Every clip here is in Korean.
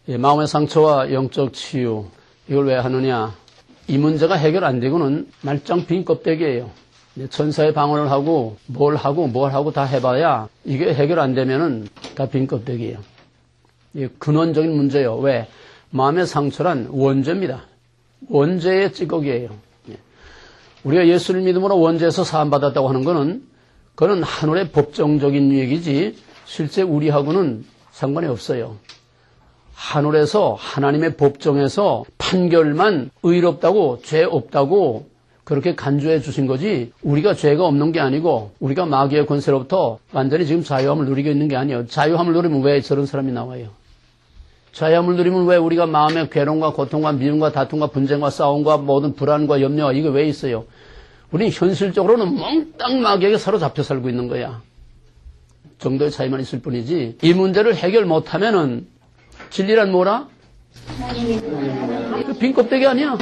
마음의 상처와 영적 치유, 이걸 왜 하느냐? 이 문제가 해결 안 되고는 말짱 빈 껍데기예요. 천사의 방언을 하고 뭘 하고 다 해봐야 이게 해결 안 되면은 다 빈 껍데기예요. 이게 근원적인 문제예요. 왜? 마음의 상처란 원죄입니다. 원죄의 찌꺼기예요. 우리가 예수를 믿음으로 원죄에서 사함받았다고 하는 것은 그건 하늘의 법정적인 얘기지 실제 우리하고는 상관이 없어요. 하늘에서 하나님의 법정에서 판결만 의롭다고 죄 없다고 그렇게 간주해 주신 거지 우리가 죄가 없는 게 아니고 우리가 마귀의 권세로부터 완전히 지금 자유함을 누리고 있는 게 아니에요. 자유함을 누리면 왜 저런 사람이 나와요? 자유함을 누리면 왜 우리가 마음의 괴로움과 고통과 미움과 다툼과 분쟁과 싸움과 모든 불안과 염려가 이게 왜 있어요? 우리는 현실적으로는 몽땅 마귀에게 사로잡혀 살고 있는 거야. 정도의 차이만 있을 뿐이지 이 문제를 해결 못하면은 진리란 뭐라? 빈 껍데기 아니야.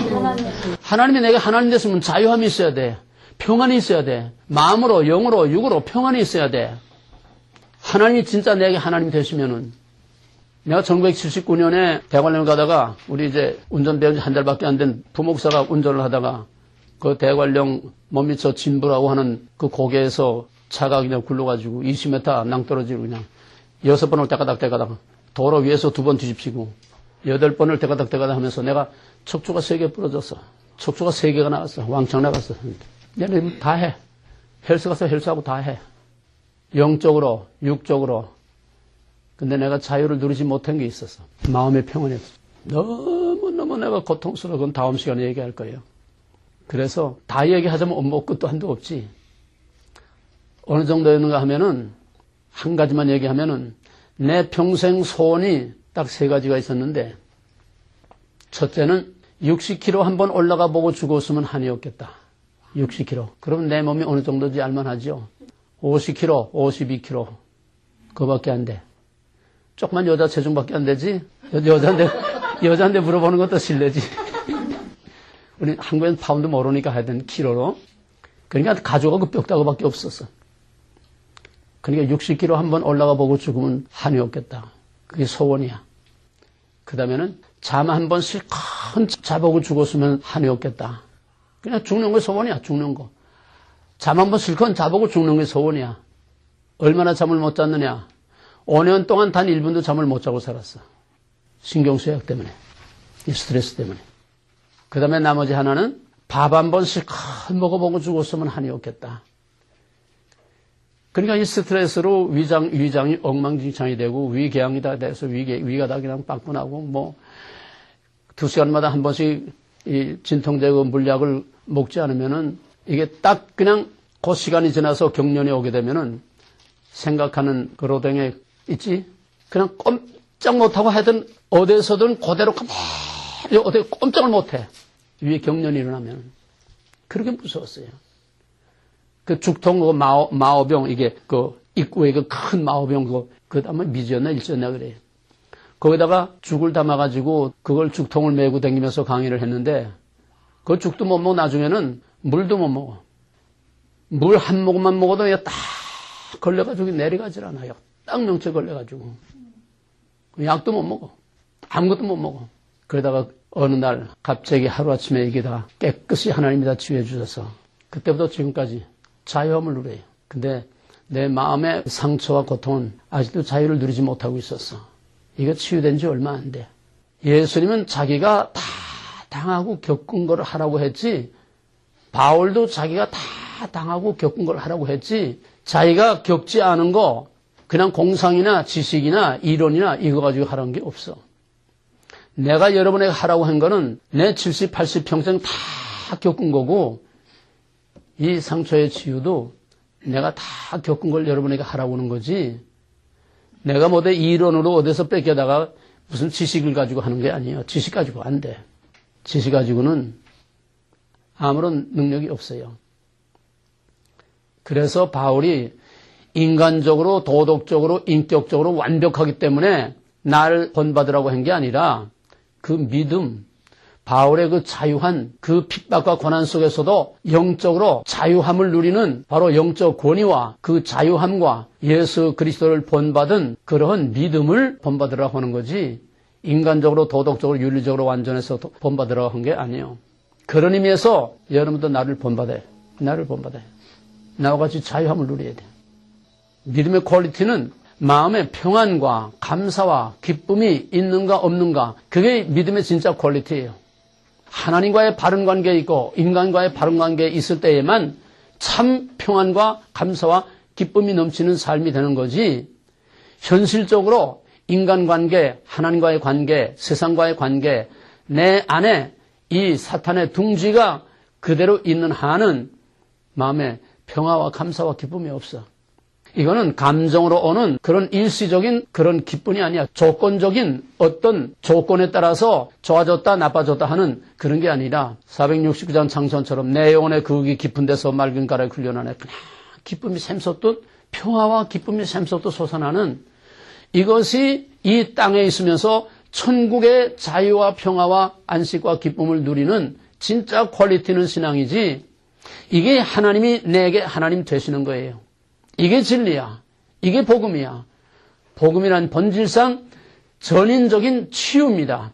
하나님이 내가 하나님 됐으면 자유함이 있어야 돼. 평안이 있어야 돼. 마음으로 영으로 육으로 평안이 있어야 돼. 하나님이 진짜 내게 하나님 되시면은 내가 1979년에 대관령 가다가 우리 이제 운전 배운 지 한 달밖에 안 된 부목사가 운전을 하다가 그 대관령 몸미쳐 진부라고 하는 그 고개에서 차가 그냥 굴러가지고 20m 낭떠러지로 그냥 6번을 때가닥 도로 위에서 2번 뒤집히고 8번을 때가닥 하면서 내가 척추가 3개 부러졌어. 척추가 3개가 나갔어. 왕창 나갔어. 얘네 다 해. 헬스 가서 헬스하고 다 해. 영적으로, 육적으로. 근데 내가 자유를 누리지 못한 게 있었어. 마음의 평안이 없어. 너무너무 내가 고통스러워. 그건 다음 시간에 얘기할 거예요. 그래서 다 얘기하자면 엄마 끝도 한도 없지. 어느 정도였는가 하면은 한 가지만 얘기하면은 내 평생 소원이 딱 3가지가 있었는데 첫째는 60kg 한번 올라가 보고 죽었으면 한이 없겠다. 60kg. 그러면 내 몸이 어느 정도인지 알만하죠. 50kg, 52kg. 그거밖에 안 돼. 조그만 여자 체중밖에 안 되지. 여자한테 물어보는 것도 실례지. 우리 한국엔 파운드 모르니까 하여튼 키로로. 그러니까 가져가고 뼈다구밖에 없었어. 그러니까 60kg 한번 올라가 보고 죽으면 한이 없겠다. 그게 소원이야. 그 다음에는 잠 한 번 실컷 자보고 죽었으면 한이 없겠다. 그냥 죽는 거 소원이야. 죽는 거. 잠 한 번 실컷 자보고 죽는 게 소원이야. 얼마나 잠을 못 잤느냐. 5년 동안 단 1분도 잠을 못 자고 살았어. 신경쇠약 때문에. 이 스트레스 때문에. 그 다음에 나머지 하나는 밥 한 번 실컷 먹어보고 죽었으면 한이 없겠다. 그러니까 이 스트레스로 위장이 엉망진창이 되고 위궤양이 다 돼서 위가 다 그냥 빵꾸나고 뭐 2시간마다 한 번씩 이 진통제고 물약을 먹지 않으면은 이게 딱 그냥 그 시간이 지나서 경련이 오게 되면은 생각하는 그 로댕에 있지? 그냥 꼼짝 못하고 하여튼 어디에서든 그대로 가만히 어디 꼼짝을 못해. 위에 경련이 일어나면. 그렇게 무서웠어요. 그 죽통, 그 마오병, 이게 그 입구에 그 큰 마오병, 그 다음에 미지였나 일지였나 그래요. 거기다가 죽을 담아가지고 그걸 죽통을 메고 다니면서 강의를 했는데 그 죽도 못 먹고 나중에는 물도 못 먹어. 물 한 모금만 먹어도 딱 걸려가지고 내려가질 않아요. 딱 명체 걸려가지고. 약도 못 먹어. 아무것도 못 먹어. 그러다가 어느 날 갑자기 하루아침에 이게 다 깨끗이 하나님이 다 치유해 주셔서 그때부터 지금까지 자유함을 누려요. 근데 내 마음의 상처와 고통은 아직도 자유를 누리지 못하고 있었어. 이거 치유된 지 얼마 안 돼. 예수님은 자기가 다 당하고 겪은 걸 하라고 했지, 바울도 자기가 다 당하고 겪은 걸 하라고 했지, 자기가 겪지 않은 거 그냥 공상이나 지식이나 이론이나 이거 가지고 하라는 게 없어. 내가 여러분에게 하라고 한 거는 내 70, 80 평생 다 겪은 거고, 이 상처의 치유도 내가 다 겪은 걸 여러분에게 하라고 하는 거지, 내가 뭐대 이론으로 어디서 뺏겨다가 무슨 지식을 가지고 하는 게 아니에요. 지식 가지고 안 돼. 지식 가지고는 아무런 능력이 없어요. 그래서 바울이 인간적으로, 도덕적으로, 인격적으로 완벽하기 때문에 나를 본받으라고 한 게 아니라 그 믿음, 바울의 그 자유한 그 핍박과 고난 속에서도 영적으로 자유함을 누리는 바로 영적 권위와 그 자유함과 예수 그리스도를 본받은 그러한 믿음을 본받으라고 하는 거지, 인간적으로, 도덕적으로, 윤리적으로 완전해서 본받으라고 한 게 아니에요. 그런 의미에서 여러분도 나를 본받아요. 나를 본받아요. 나와 같이 자유함을 누려야 돼요. 믿음의 퀄리티는 마음의 평안과 감사와 기쁨이 있는가 없는가, 그게 믿음의 진짜 퀄리티예요. 하나님과의 바른 관계에 있고 인간과의 바른 관계에 있을 때에만 참 평안과 감사와 기쁨이 넘치는 삶이 되는 거지, 현실적으로 인간관계, 하나님과의 관계, 세상과의 관계, 내 안에 이 사탄의 둥지가 그대로 있는 한은 마음에 평화와 감사와 기쁨이 없어. 이거는 감정으로 오는 그런 일시적인 그런 기쁨이 아니야. 조건적인 어떤 조건에 따라서 좋아졌다 나빠졌다 하는 그런 게 아니라 469장 창선처럼 내 영혼의 그윽이 깊은 데서 맑은 가락이 훈련하네. 그냥 기쁨이 샘솟듯, 평화와 기쁨이 샘솟듯 솟아나는, 이것이 이 땅에 있으면서 천국의 자유와 평화와 안식과 기쁨을 누리는 진짜 퀄리티는 신앙이지, 이게 하나님이 내게 하나님 되시는 거예요. 이게 진리야. 이게 복음이야. 복음이란 본질상 전인적인 치유입니다.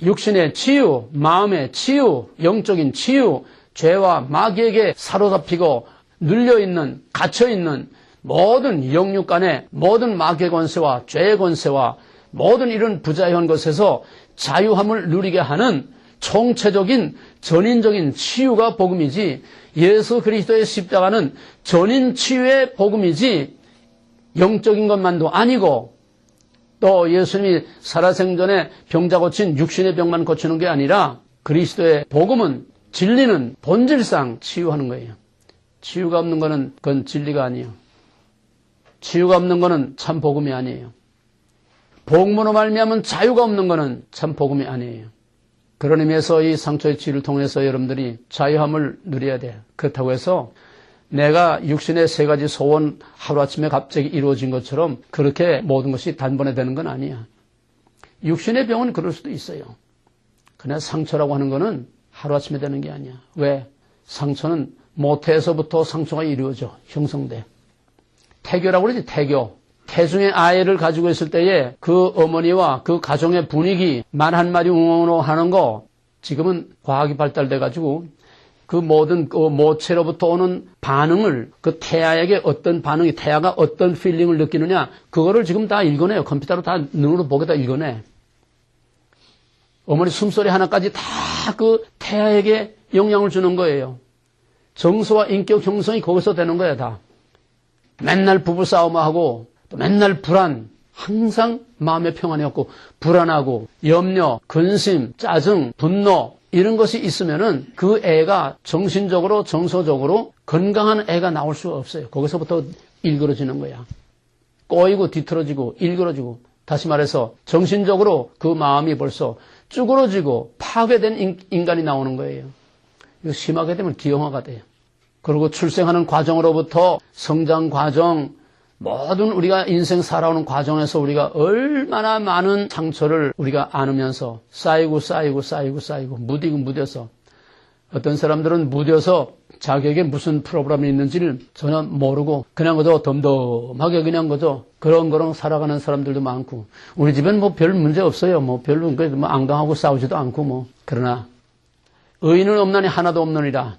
육신의 치유, 마음의 치유, 영적인 치유, 죄와 마귀에게 사로잡히고 눌려있는, 갇혀있는 모든 영육 간의 모든 마귀의 권세와 죄의 권세와 모든 이런 부자유한 것에서 자유함을 누리게 하는 총체적인 전인적인 치유가 복음이지, 예수 그리스도의 십자가는 전인 치유의 복음이지 영적인 것만도 아니고, 또 예수님이 살아생전에 병자 고친 육신의 병만 고치는 게 아니라 그리스도의 복음은, 진리는 본질상 치유하는 거예요. 치유가 없는 거는 그건 진리가 아니에요. 치유가 없는 거는 참 복음이 아니에요. 복음으로 말미암은 자유가 없는 거는 참 복음이 아니에요. 그런 의미에서 이 상처의 치유를 통해서 여러분들이 자유함을 누려야 돼요. 그렇다고 해서 내가 육신의 세 가지 소원 하루아침에 갑자기 이루어진 것처럼 그렇게 모든 것이 단번에 되는 건 아니야. 육신의 병은 그럴 수도 있어요. 그러나 상처라고 하는 거는 하루아침에 되는 게 아니야. 왜? 상처는 모태에서부터 상처가 이루어져, 형성돼. 태교라고 그러지, 태교. 태중의 아이를 가지고 있을 때에 그 어머니와 그 가정의 분위기, 말 한마디 웅웅으로 하는 거, 지금은 과학이 발달돼가지고 그 모든 그 모체로부터 오는 반응을, 그 태아에게 어떤 반응이, 태아가 어떤 필링을 느끼느냐, 그거를 지금 다 읽어내요. 컴퓨터로 다 눈으로 보게 다 읽어내. 어머니 숨소리 하나까지 다 그 태아에게 영향을 주는 거예요. 정서와 인격 형성이 거기서 되는 거야, 다. 맨날 부부싸움하고 또 맨날 불안, 항상 마음의 평안이 없고 불안하고 염려, 근심, 짜증, 분노 이런 것이 있으면은 그 애가 정신적으로 정서적으로 건강한 애가 나올 수가 없어요. 거기서부터 일그러지는 거야. 꼬이고 뒤틀어지고 일그러지고, 다시 말해서 정신적으로 그 마음이 벌써 쭈그러지고 파괴된 인간이 나오는 거예요. 이거 심하게 되면 기형아가 돼요. 그리고 출생하는 과정으로부터 성장 과정, 모든 우리가 인생 살아오는 과정에서 우리가 얼마나 많은 상처를 우리가 안으면서 쌓이고 무디고 무뎌서, 어떤 사람들은 무뎌서 자기에게 무슨 프로그램이 있는지를 전혀 모르고 그냥 그저 덤덤하게 그냥 그저 그렁그렁 살아가는 사람들도 많고, 우리 집엔 뭐 별 문제 없어요. 뭐 별로 뭐 안강하고 싸우지도 않고 뭐. 그러나 의인은 없나니 하나도 없느니라.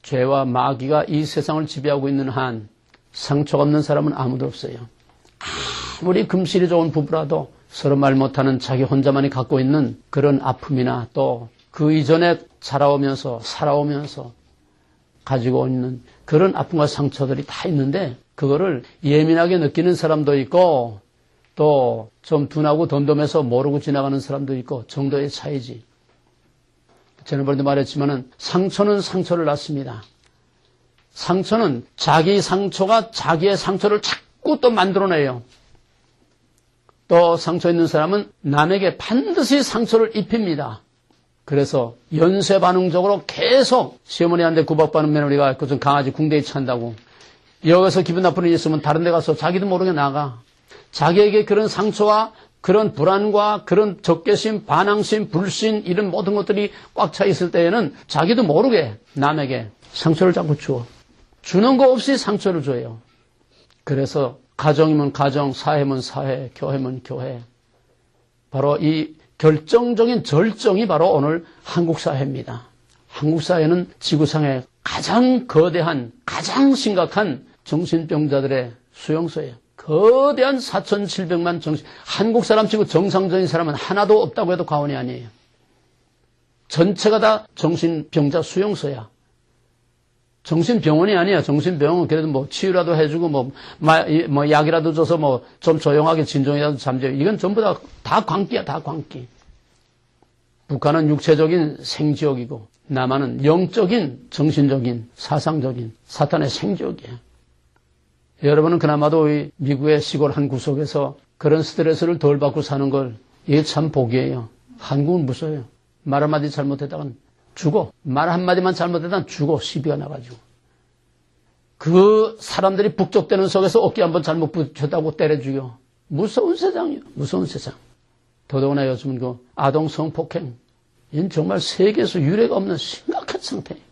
죄와 마귀가 이 세상을 지배하고 있는 한 상처가 없는 사람은 아무도 없어요. 아무리 금실이 좋은 부부라도 서로 말 못하는 자기 혼자만이 갖고 있는 그런 아픔이나 또 그 이전에 살아오면서 가지고 있는 그런 아픔과 상처들이 다 있는데, 그거를 예민하게 느끼는 사람도 있고 또 좀 둔하고 덤덤해서 모르고 지나가는 사람도 있고, 정도의 차이지. 지난번에도 말했지만은 상처는 상처를 낳습니다. 상처는 자기 상처가 자기의 상처를 자꾸 또 만들어내요. 또 상처 있는 사람은 남에게 반드시 상처를 입힙니다. 그래서 연쇄 반응적으로 계속 시어머니한테 구박받는 며느리가 좀 강아지 궁뎅이 찬다고, 여기서 기분 나쁜 일이 있으면 다른 데 가서 자기도 모르게 나가. 자기에게 그런 상처와 그런 불안과 그런 적개심, 반항심, 불신 이런 모든 것들이 꽉 차 있을 때에는 자기도 모르게 남에게 상처를 자꾸 줘. 주는 거 없이 상처를 줘요. 그래서 가정이면 가정, 사회면 사회, 교회면 교회. 바로 이 결정적인 절정이 바로 오늘 한국 사회입니다. 한국 사회는 지구상의 가장 거대한, 가장 심각한 정신병자들의 수용소예요. 거대한 4,700만 한국 사람 치고 정상적인 사람은 하나도 없다고 해도 과언이 아니에요. 전체가 다 정신병자 수용소야. 정신병원이 아니야. 정신병원 그래도 뭐 치유라도 해주고 뭐 약이라도 줘서 뭐 좀 조용하게 진정이라도 잠재워. 이건 전부 다 광기야. 다 광기. 북한은 육체적인 생지옥이고 남한은 영적인, 정신적인, 사상적인 사탄의 생지옥이야. 여러분은 그나마도 이 미국의 시골 한 구석에서 그런 스트레스를 덜 받고 사는 걸 이게 참 복이에요. 한국은 무서워요. 말 한마디 잘못했다간 죽어. 말 한마디만 잘못했다간 죽어. 시비가 나가지고. 그 사람들이 북적대는 속에서 어깨 한번 잘못 붙였다고 때려 죽여. 무서운 세상이요. 무서운 세상. 더더구나 요즘은 그 아동 성폭행. 이건 정말 세계에서 유례가 없는 심각한 상태예요.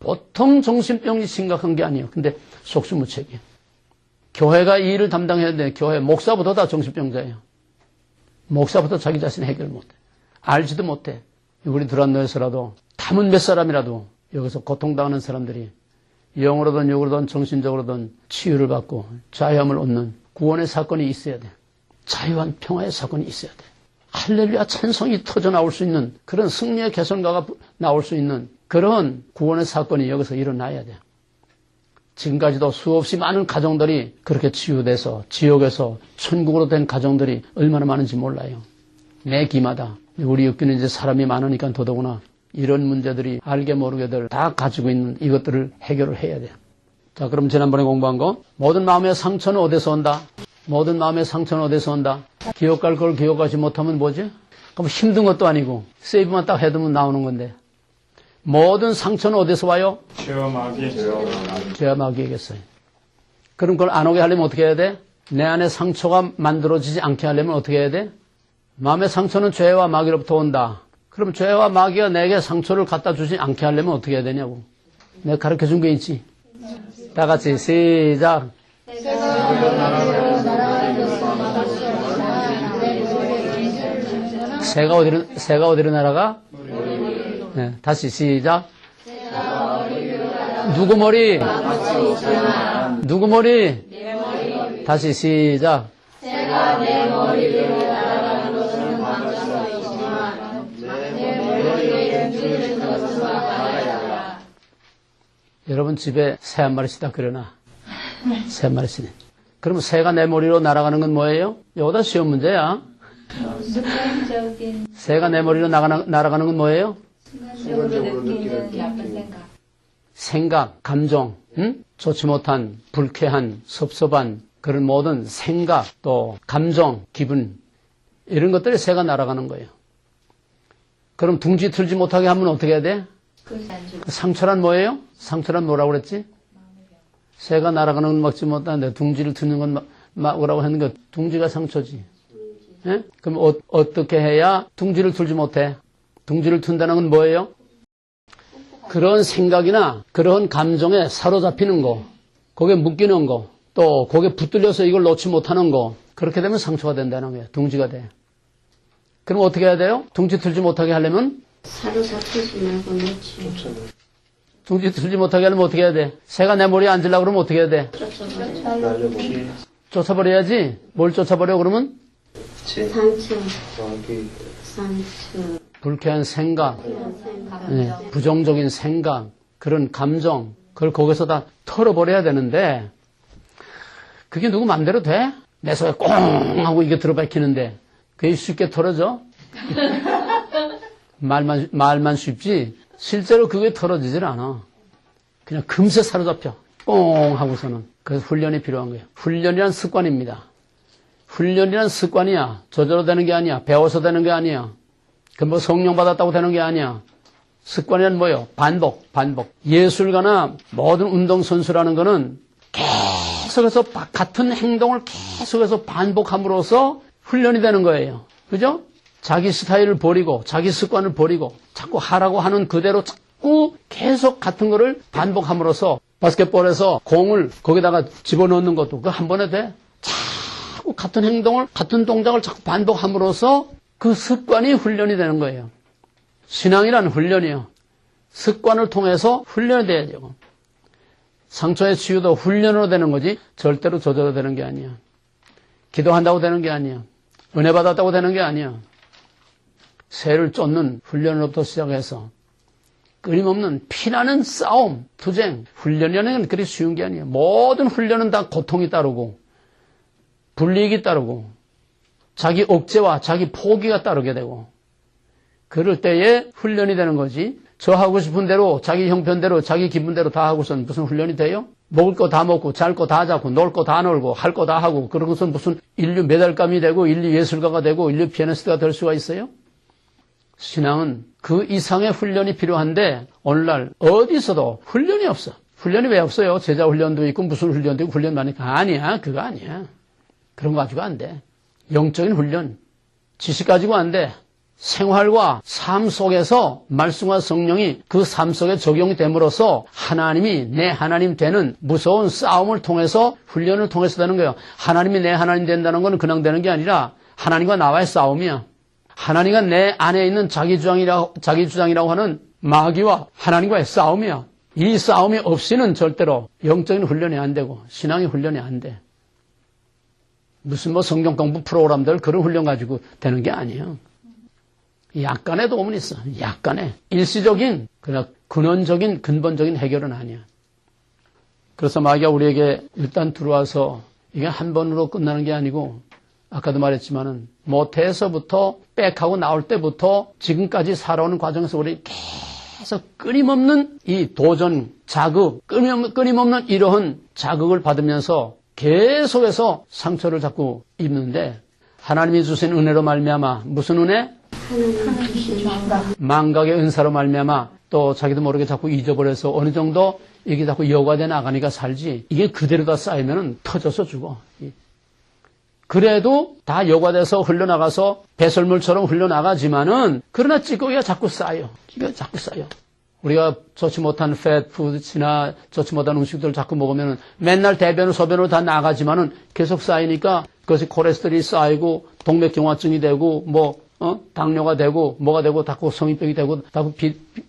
보통 정신병이 심각한 게 아니에요. 근데 속수무책이에요. 교회가 이 일을 담당해야 되는데 교회 목사부터 다 정신병자예요. 목사부터 자기 자신 해결 못해. 알지도 못해. 우리 드란노에서라도 담은 몇 사람이라도 여기서 고통당하는 사람들이 영으로든 육으로든 정신적으로든 치유를 받고 자유함을 얻는 구원의 사건이 있어야 돼. 자유한 평화의 사건이 있어야 돼. 할렐루야 찬송이 터져 나올 수 있는 그런 승리의 개선가가 나올 수 있는 그런 구원의 사건이 여기서 일어나야 돼. 지금까지도 수없이 많은 가정들이 그렇게 치유돼서 지옥에서 천국으로 된 가정들이 얼마나 많은지 몰라요. 매 기마다. 우리 엮이는 이제 사람이 많으니까 더더구나 이런 문제들이 알게 모르게들 다 가지고 있는 이것들을 해결을 해야 돼요. 자, 그럼 지난번에 공부한 거 모든 마음의 상처는 어디서 온다? 모든 마음의 상처는 어디서 온다? 기억할 걸 기억하지 못하면 뭐지? 그럼 힘든 것도 아니고 세이브만 딱 해두면 나오는 건데 모든 상처는 어디서 와요? 죄와 마귀. 죄와 마귀에게서요. 그럼 그걸 안 오게 하려면 어떻게 해야 돼? 내 안에 상처가 만들어지지 않게 하려면 어떻게 해야 돼? 마음의 상처는 죄와 마귀로부터 온다. 그럼 죄와 마귀가 내게 상처를 갖다 주지 않게 하려면 어떻게 해야 되냐고. 내가 가르쳐준 게 있지. 다 같이 시작. 새가 어디로 날아가? 네, 다시 시작. 누구 머리? 누구 머리? 다시 시작. 새가 내 머리 위로 날아가는 것은 방정도 있지만 내 머리에 둥지는 것은 막아야. 여러분 집에 새 한 마리씩 다 그려놔. 새 한 마리씩. 그러면 새가 내 머리로 날아가는 건 뭐예요? 이거다 쉬운 문제야. 새가 내 머리로 날아가는 건 뭐예요? 순간적으로 느끼는 나쁜 생각, 감정, 좋지 못한, 불쾌한, 섭섭한 그런 모든 생각, 또 감정, 기분 이런 것들이 새가 날아가는 거예요. 그럼 둥지 틀지 못하게 하면 어떻게 해야 돼? 상처란 뭐예요? 상처란 뭐라고 그랬지? 새가 날아가는 건 먹지 못하는데 둥지를 트는 건 뭐라고 했는 거 둥지가 상처지. 예? 그럼 어떻게 해야 둥지를 틀지 못해? 둥지를 튼다는 건 뭐예요? 그런 생각이나 그런 감정에 사로잡히는 거, 거기에 묶이는 거, 또 거기에 붙들려서 이걸 놓지 못하는 거, 그렇게 되면 상처가 된다는 거예요. 둥지가 돼. 그럼 어떻게 해야 돼요? 둥지 틀지 못하게 하려면? 사로잡히지 말고 놓지. 둥지 틀지 못하게 하려면 어떻게 해야 돼? 새가 내 머리에 앉으려고 그러면 어떻게 해야 돼? 쫓아버려야지. 뭘 쫓아버려 그러면? 상처. 불쾌한 생각, 네, 부정적인 생각, 그런 감정, 그걸 거기서 다 털어버려야 되는데 그게 누구 맘대로 돼? 내 속에 꽁 하고 이게 들어박히는데 그게 쉽게 털어져? 말만 쉽지 실제로 그게 털어지질 않아. 그냥 금세 사로잡혀. 꽁 하고서는. 그래서 훈련이 필요한 거예요. 훈련이란 습관입니다. 훈련이란 습관이야. 저절로 되는 게 아니야. 배워서 되는 게 아니야. 그 뭐 성령 받았다고 되는 게 아니야. 습관이란 뭐예요? 반복. 예술가나 모든 운동선수라는 거는 계속해서 같은 행동을 계속해서 반복함으로써 훈련이 되는 거예요. 그죠? 자기 스타일을 버리고 자기 습관을 버리고 자꾸 하라고 하는 그대로 자꾸 계속 같은 거를 반복함으로써 바스켓볼에서 공을 거기다가 집어넣는 것도 그거 한 번에 돼? 자꾸 자꾸 같은 행동을, 같은 동작을 자꾸 반복함으로써 그 습관이 훈련이 되는 거예요. 신앙이란 훈련이요. 습관을 통해서 훈련이 돼야 되고. 상처의 치유도 훈련으로 되는 거지 절대로 저절로 되는 게 아니야. 기도한다고 되는 게 아니야. 은혜 받았다고 되는 게 아니야. 새를 쫓는 훈련으로부터 시작해서 끊임없는 피나는 싸움, 투쟁, 훈련이라는 건 그리 쉬운 게 아니에요. 모든 훈련은 다 고통이 따르고 불이익이 따르고 자기 억제와 자기 포기가 따르게 되고 그럴 때에 훈련이 되는 거지. 저 하고 싶은 대로 자기 형편대로 자기 기분대로 다 하고선 무슨 훈련이 돼요? 먹을 거 다 먹고 잘 거 다 잡고 놀 거 다 놀고 할 거 다 하고 그러고선 무슨 인류 메달감이 되고 인류 예술가가 되고 인류 피아니스트가 될 수가 있어요? 신앙은 그 이상의 훈련이 필요한데 오늘날 어디서도 훈련이 없어. 훈련이 왜 없어요? 제자 훈련도 있고 무슨 훈련도 있고 훈련 많으니까 아니야. 그거 아니야. 그런 거 가지고 안 돼. 영적인 훈련. 지식 가지고 안 돼. 생활과 삶 속에서 말씀과 성령이 그 삶 속에 적용이 됨으로써 하나님이 내 하나님 되는 무서운 싸움을 통해서 훈련을 통해서 되는 거예요. 하나님이 내 하나님 된다는 건 그냥 되는 게 아니라 하나님과 나와의 싸움이야. 하나님과 내 안에 있는 자기 주장이라고 하는 마귀와 하나님과의 싸움이야. 이 싸움이 없이는 절대로 영적인 훈련이 안 되고 신앙의 훈련이 안 돼. 무슨 뭐 성경 공부 프로그램들 그런 훈련 가지고 되는 게 아니에요. 약간의 도움은 있어. 약간의. 일시적인, 그냥 근원적인, 근본적인 해결은 아니야. 그래서 마귀가 우리에게 일단 들어와서 이게 한 번으로 끝나는 게 아니고 아까도 말했지만은 모태에서부터 빽하고 나올 때부터 지금까지 살아오는 과정에서 우리 계속 끊임없는 이 도전, 자극, 끊임없는 이러한 자극을 받으면서 계속해서 상처를 자꾸 입는데 하나님이 주신 은혜로 말미암아 무슨 은혜? 망각의 은사로 말미암아 또 자기도 모르게 자꾸 잊어버려서 어느 정도 이게 자꾸 여과돼 나가니까 살지 이게 그대로 다 쌓이면 터져서 죽어. 그래도 다 여과돼서 흘러나가서 배설물처럼 흘러나가지만은 그러나 찌꺼기가 자꾸 쌓여. 이거 자꾸 쌓여. 우리가 좋지 못한 패트푸드나 좋지 못한 음식들을 자꾸 먹으면 맨날 대변을 소변으로 다 나가지만은 계속 쌓이니까 그것이 콜레스테롤이 쌓이고 동맥경화증이 되고 당뇨가 되고 뭐가 되고 자꾸 성인병이 되고 자꾸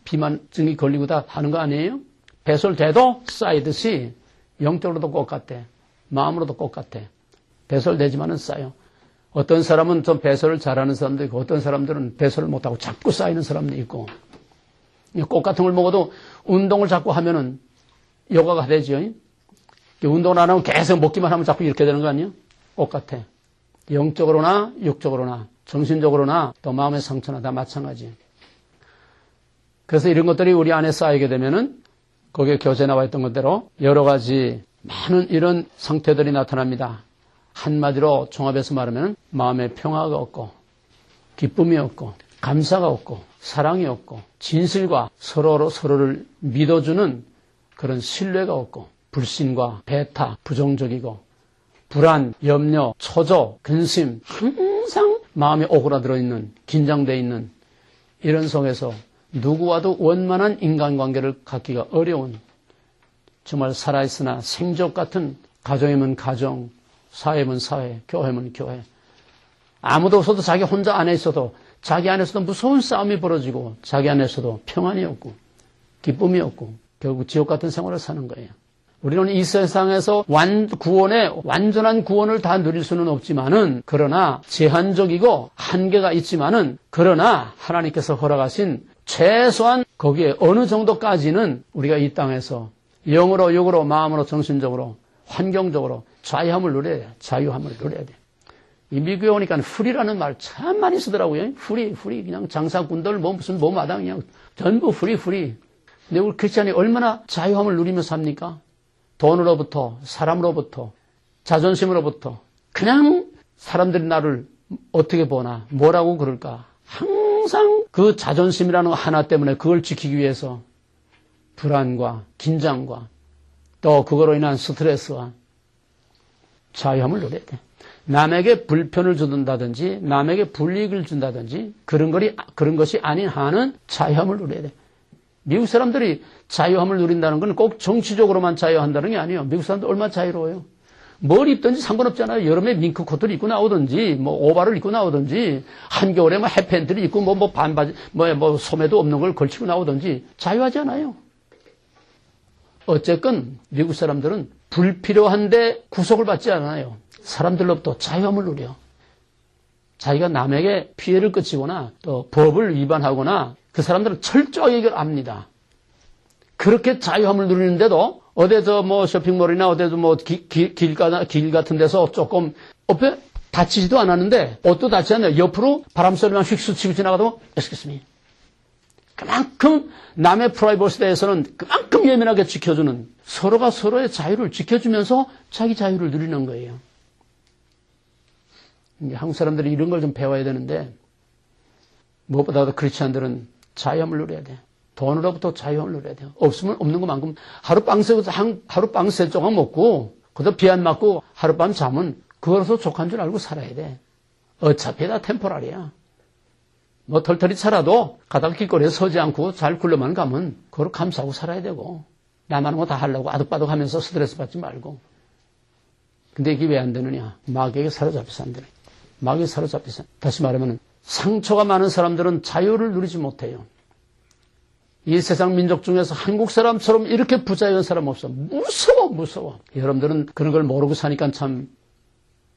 비만증이 걸리고 다 하는 거 아니에요? 배설돼도 쌓이듯이 영적으로도 똑같아. 마음으로도 똑같아. 배설되지만은 쌓여. 어떤 사람은 좀 배설을 잘하는 사람도 있고 어떤 사람들은 배설을 못하고 자꾸 쌓이는 사람도 있고 꽃 같은 걸 먹어도 운동을 자꾸 하면은 여과가 되죠. 운동을 안 하면 계속 먹기만 하면 자꾸 이렇게 되는 거 아니에요? 꽃 같아. 영적으로나 육적으로나 정신적으로나 또 마음의 상처나 다 마찬가지. 그래서 이런 것들이 우리 안에 쌓이게 되면은 거기에 교재에 나와 있던 것대로 여러 가지 많은 이런 상태들이 나타납니다. 한마디로 종합해서 말하면 마음의 평화가 없고 기쁨이 없고 감사가 없고 사랑이 없고 진실과 서로를 믿어주는 그런 신뢰가 없고 불신과 배타, 부정적이고 불안, 염려, 초조, 근심 항상 마음이 오그라들어 있는 긴장되어 있는 이런 속에서 누구와도 원만한 인간관계를 갖기가 어려운 정말 살아있으나 생적 같은 가정이면 가정, 사회면 사회, 교회면 교회. 아무도 없어도 자기 혼자 안에 있어도 자기 안에서도 무서운 싸움이 벌어지고 자기 안에서도 평안이 없고 기쁨이 없고 결국 지옥 같은 생활을 사는 거예요. 우리는 이 세상에서 완전한 구원을 다 누릴 수는 없지만은 그러나 제한적이고 한계가 있지만은 그러나 하나님께서 허락하신 최소한 거기에 어느 정도까지는 우리가 이 땅에서 영으로 육으로 마음으로 정신적으로 환경적으로 자유함을 누려야 돼. 자유함을 누려야 돼. 이 미국에 오니까 프리라는 말 참 많이 쓰더라고요. 프리 그냥 장사꾼들 무슨 마당 그냥 전부 프리. 근데 우리 크리스찬이 얼마나 자유함을 누리며 삽니까? 돈으로부터 사람으로부터 자존심으로부터 그냥 사람들이 나를 어떻게 보나 뭐라고 그럴까 항상 그 자존심이라는 거 하나 때문에 그걸 지키기 위해서 불안과 긴장과 또 그거로 인한 스트레스와 자유함을 누려야 돼. 남에게 불편을 준다든지 남에게 불이익을 준다든지 그런 것이 아닌 한은 자유함을 누려야 돼. 미국 사람들이 자유함을 누린다는 건 꼭 정치적으로만 자유한다는 게 아니에요. 미국 사람들 얼마나 자유로워요. 뭘 입든지 상관없잖아요. 여름에 밍크 코트를 입고 나오든지, 뭐 오바를 입고 나오든지, 한겨울에 뭐 햇팬트를 입고 뭐 반바지, 뭐 소매도 없는 걸 걸치고 나오든지 자유하잖아요. 어쨌건 미국 사람들은 불필요한데 구속을 받지 않아요. 사람들로부터 자유함을 누려. 자기가 남에게 피해를 끼치거나 또 법을 위반하거나 그 사람들은 철저히 이걸 압니다. 그렇게 자유함을 누리는데도 어디서 뭐 쇼핑몰이나 어디서 뭐 길 같은 데서 조금 옆에 다치지도 않았는데 옷도 다치지 않아요. 옆으로 바람 소리만 휙 스치고 지나가도 excuse me. 그만큼 남의 프라이버시에 대해서는 그만큼 예민하게 지켜주는 서로가 서로의 자유를 지켜주면서 자기 자유를 누리는 거예요. 한국 사람들이 이런 걸 좀 배워야 되는데 무엇보다도 크리스찬들은 자유함을 누려야 돼. 돈으로부터 자유함을 누려야 돼요. 없으면 없는 것만큼 하룻밤 세 조각 먹고 그저 비 안 맞고 하룻밤 잠은 그거로서 족한 줄 알고 살아야 돼. 어차피 다 템포랄이야. 뭐 털털이 살아도 가다가 길거리에 서지 않고 잘 굴러만 가면 그걸 감싸고 살아야 되고 남 하는 거 다 하려고 아득바득 하면서 스트레스 받지 말고. 근데 이게 왜 안 되느냐. 마귀에게 사로잡혀서 안 되네. 마귀에 사로잡혀서. 다시 말하면 상처가 많은 사람들은 자유를 누리지 못해요. 이 세상 민족 중에서 한국 사람처럼 이렇게 부자유한 사람 없어. 무서워. 여러분들은 그런 걸 모르고 사니까 참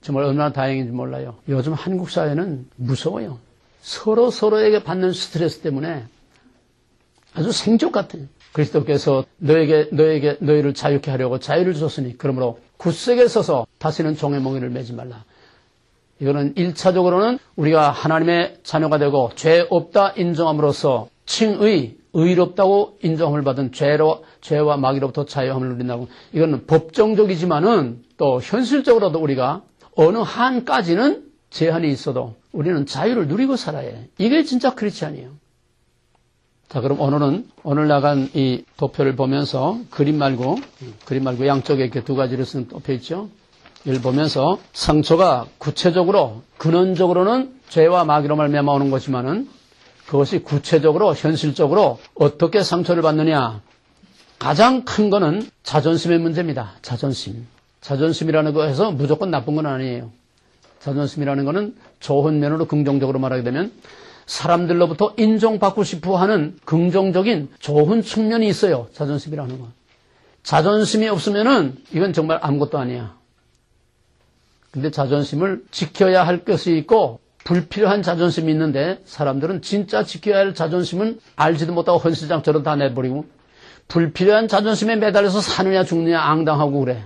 정말 얼마나 다행인지 몰라요. 요즘 한국 사회는 무서워요. 서로에게 받는 스트레스 때문에 아주 생존 같아요. 그리스도께서 너희를 자유케 하려고 자유를 줬으니 그러므로 굳세게 서서 다시는 종의 몽에를 매지 말라. 이거는 1차적으로는 우리가 하나님의 자녀가 되고 죄 없다 인정함으로써 의롭다고 인정을 받은 죄와 마귀로부터 자유함을 누린다고. 이거는 법정적이지만은 또 현실적으로도 우리가 어느 한까지는 제한이 있어도 우리는 자유를 누리고 살아야 해. 이게 진짜 크리스찬이에요. 자, 그럼 오늘 나간 이 도표를 보면서 그림 말고 양쪽에 이렇게 두 가지를 쓴 도표 있죠. 이걸 보면서 상처가 구체적으로 근원적으로는 죄와 마귀로 말미암아 오는 것이지만은 그것이 구체적으로 현실적으로 어떻게 상처를 받느냐. 가장 큰 거는 자존심의 문제입니다. 자존심이라는 거에서 무조건 나쁜 건 아니에요. 자존심이라는 거는 좋은 면으로 긍정적으로 말하게 되면 사람들로부터 인정받고 싶어 하는 긍정적인 좋은 측면이 있어요. 자존심이라는 건. 자존심이 없으면은 이건 정말 아무것도 아니야. 근데 자존심을 지켜야 할 것이 있고 불필요한 자존심이 있는데 사람들은 진짜 지켜야 할 자존심은 알지도 못하고 헌시장처럼 다 내버리고 불필요한 자존심에 매달려서 사느냐 죽느냐 앙당하고 그래.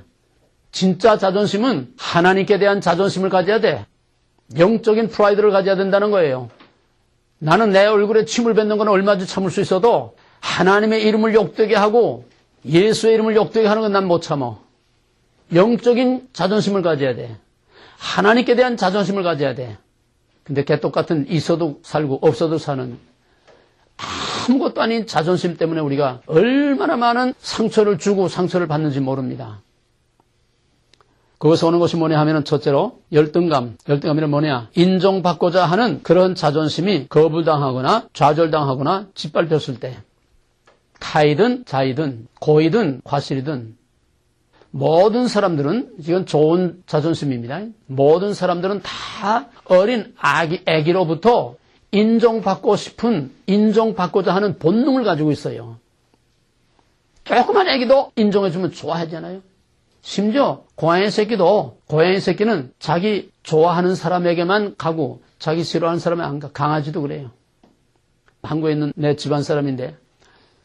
진짜 자존심은 하나님께 대한 자존심을 가져야 돼. 영적인 프라이드를 가져야 된다는 거예요. 나는 내 얼굴에 침을 뱉는 건 얼마든지 참을 수 있어도 하나님의 이름을 욕되게 하고 예수의 이름을 욕되게 하는 건 난 못 참아. 영적인 자존심을 가져야 돼. 하나님께 대한 자존심을 가져야 돼. 근데 개떡같은 있어도 살고 없어도 사는 아무것도 아닌 자존심 때문에 우리가 얼마나 많은 상처를 주고 상처를 받는지 모릅니다. 거기서 오는 것이 뭐냐 하면은 첫째로 열등감이란 뭐냐? 인정받고자 하는 그런 자존심이 거부당하거나 좌절당하거나 짓밟혔을 때 타이든 자이든 고이든 과실이든 모든 사람들은 이건 좋은 자존심입니다. 모든 사람들은 다 어린 아기로부터 인정받고 싶은 인정받고자 하는 본능을 가지고 있어요. 조그만 아기도 인정해주면 좋아하잖아요. 심지어 고양이 새끼는 자기 좋아하는 사람에게만 가고 자기 싫어하는 사람에 안 가. 강아지도 그래요. 한국에 있는 내 집안 사람인데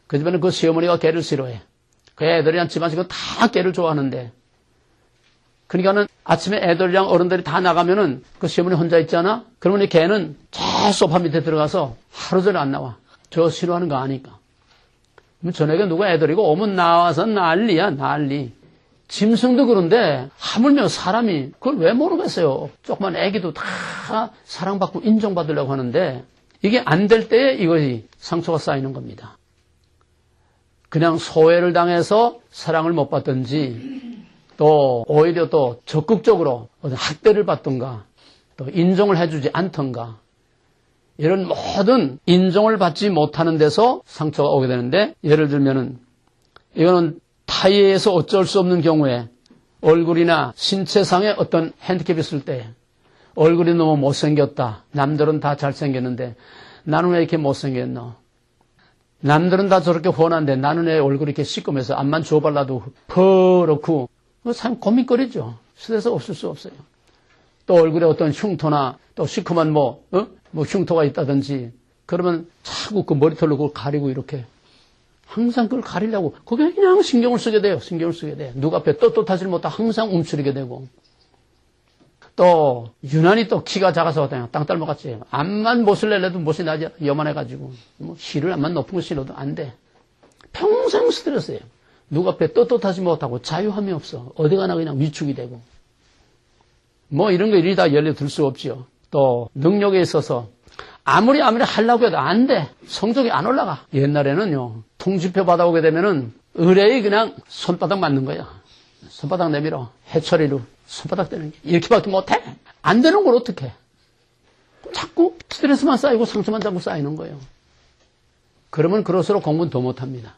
그 집에는 그 시어머니가 개를 싫어해. 그 애들이랑 집안 식구 다 개를 좋아하는데 그러니까는 아침에 애들이랑 어른들이 다 나가면은 그 시어머니 혼자 있잖아. 그러면 이 개는 저 소파 밑에 들어가서 하루 종일 안 나와. 저 싫어하는 거 아니까. 그럼 저녁에 누가 애들이고 오면 나와서 난리야 난리. 짐승도 그런데 하물며 사람이 그걸 왜 모르겠어요. 조그만 애기도 다 사랑받고 인정받으려고 하는데 이게 안 될 때에 이것이 상처가 쌓이는 겁니다. 그냥 소외를 당해서 사랑을 못 받든지 또 오히려 또 적극적으로 학대를 받든가 또 인정을 해주지 않던가 이런 모든 인정을 받지 못하는 데서 상처가 오게 되는데 예를 들면은 이거는 타의에서 어쩔 수 없는 경우에 얼굴이나 신체상의 어떤 핸디캡이 있을 때 얼굴이 너무 못생겼다. 남들은 다 잘생겼는데 나는 왜 이렇게 못생겼노? 남들은 다 저렇게 훤한데 나는 왜 얼굴이 이렇게 시꺼매서 앞만 주워발라도 퍼렇고 참 고민거리죠. 스트레스 없을 수 없어요. 또 얼굴에 어떤 흉터나 또 시커먼 뭐 흉터가 있다든지 그러면 자꾸 그 머리털로 그걸 가리고 이렇게 항상 그걸 가리려고 거기에 그냥 신경을 쓰게 돼요. 신경을 쓰게 돼. 누가 앞에 떳떳하지 못하고 항상 움츠리게 되고 또 유난히 또 키가 작아서 그냥 땅딸모같이 암만 못을 내려도 못이 나지 요만해가지고 뭐 실을 암만 높은 거 실어도 안 돼. 평생 스트레스예요. 누가 앞에 떳떳하지 못하고 자유함이 없어. 어디 가나 그냥 위축이 되고 뭐 이런 거 일이 다 열려들 수 없지요. 또 능력에 있어서 아무리 하려고 해도 안 돼. 성적이 안 올라가. 옛날에는요. 통지표 받아오게 되면은 의뢰에 그냥 손바닥 맞는 거야. 손바닥 내밀어. 해처리로 손바닥 대는 게 이렇게밖에 못해. 안 되는 걸 어떡해. 자꾸 스트레스만 쌓이고 상처만 자꾸 쌓이는 거예요. 그러면 그럴수록 공부는 더 못합니다.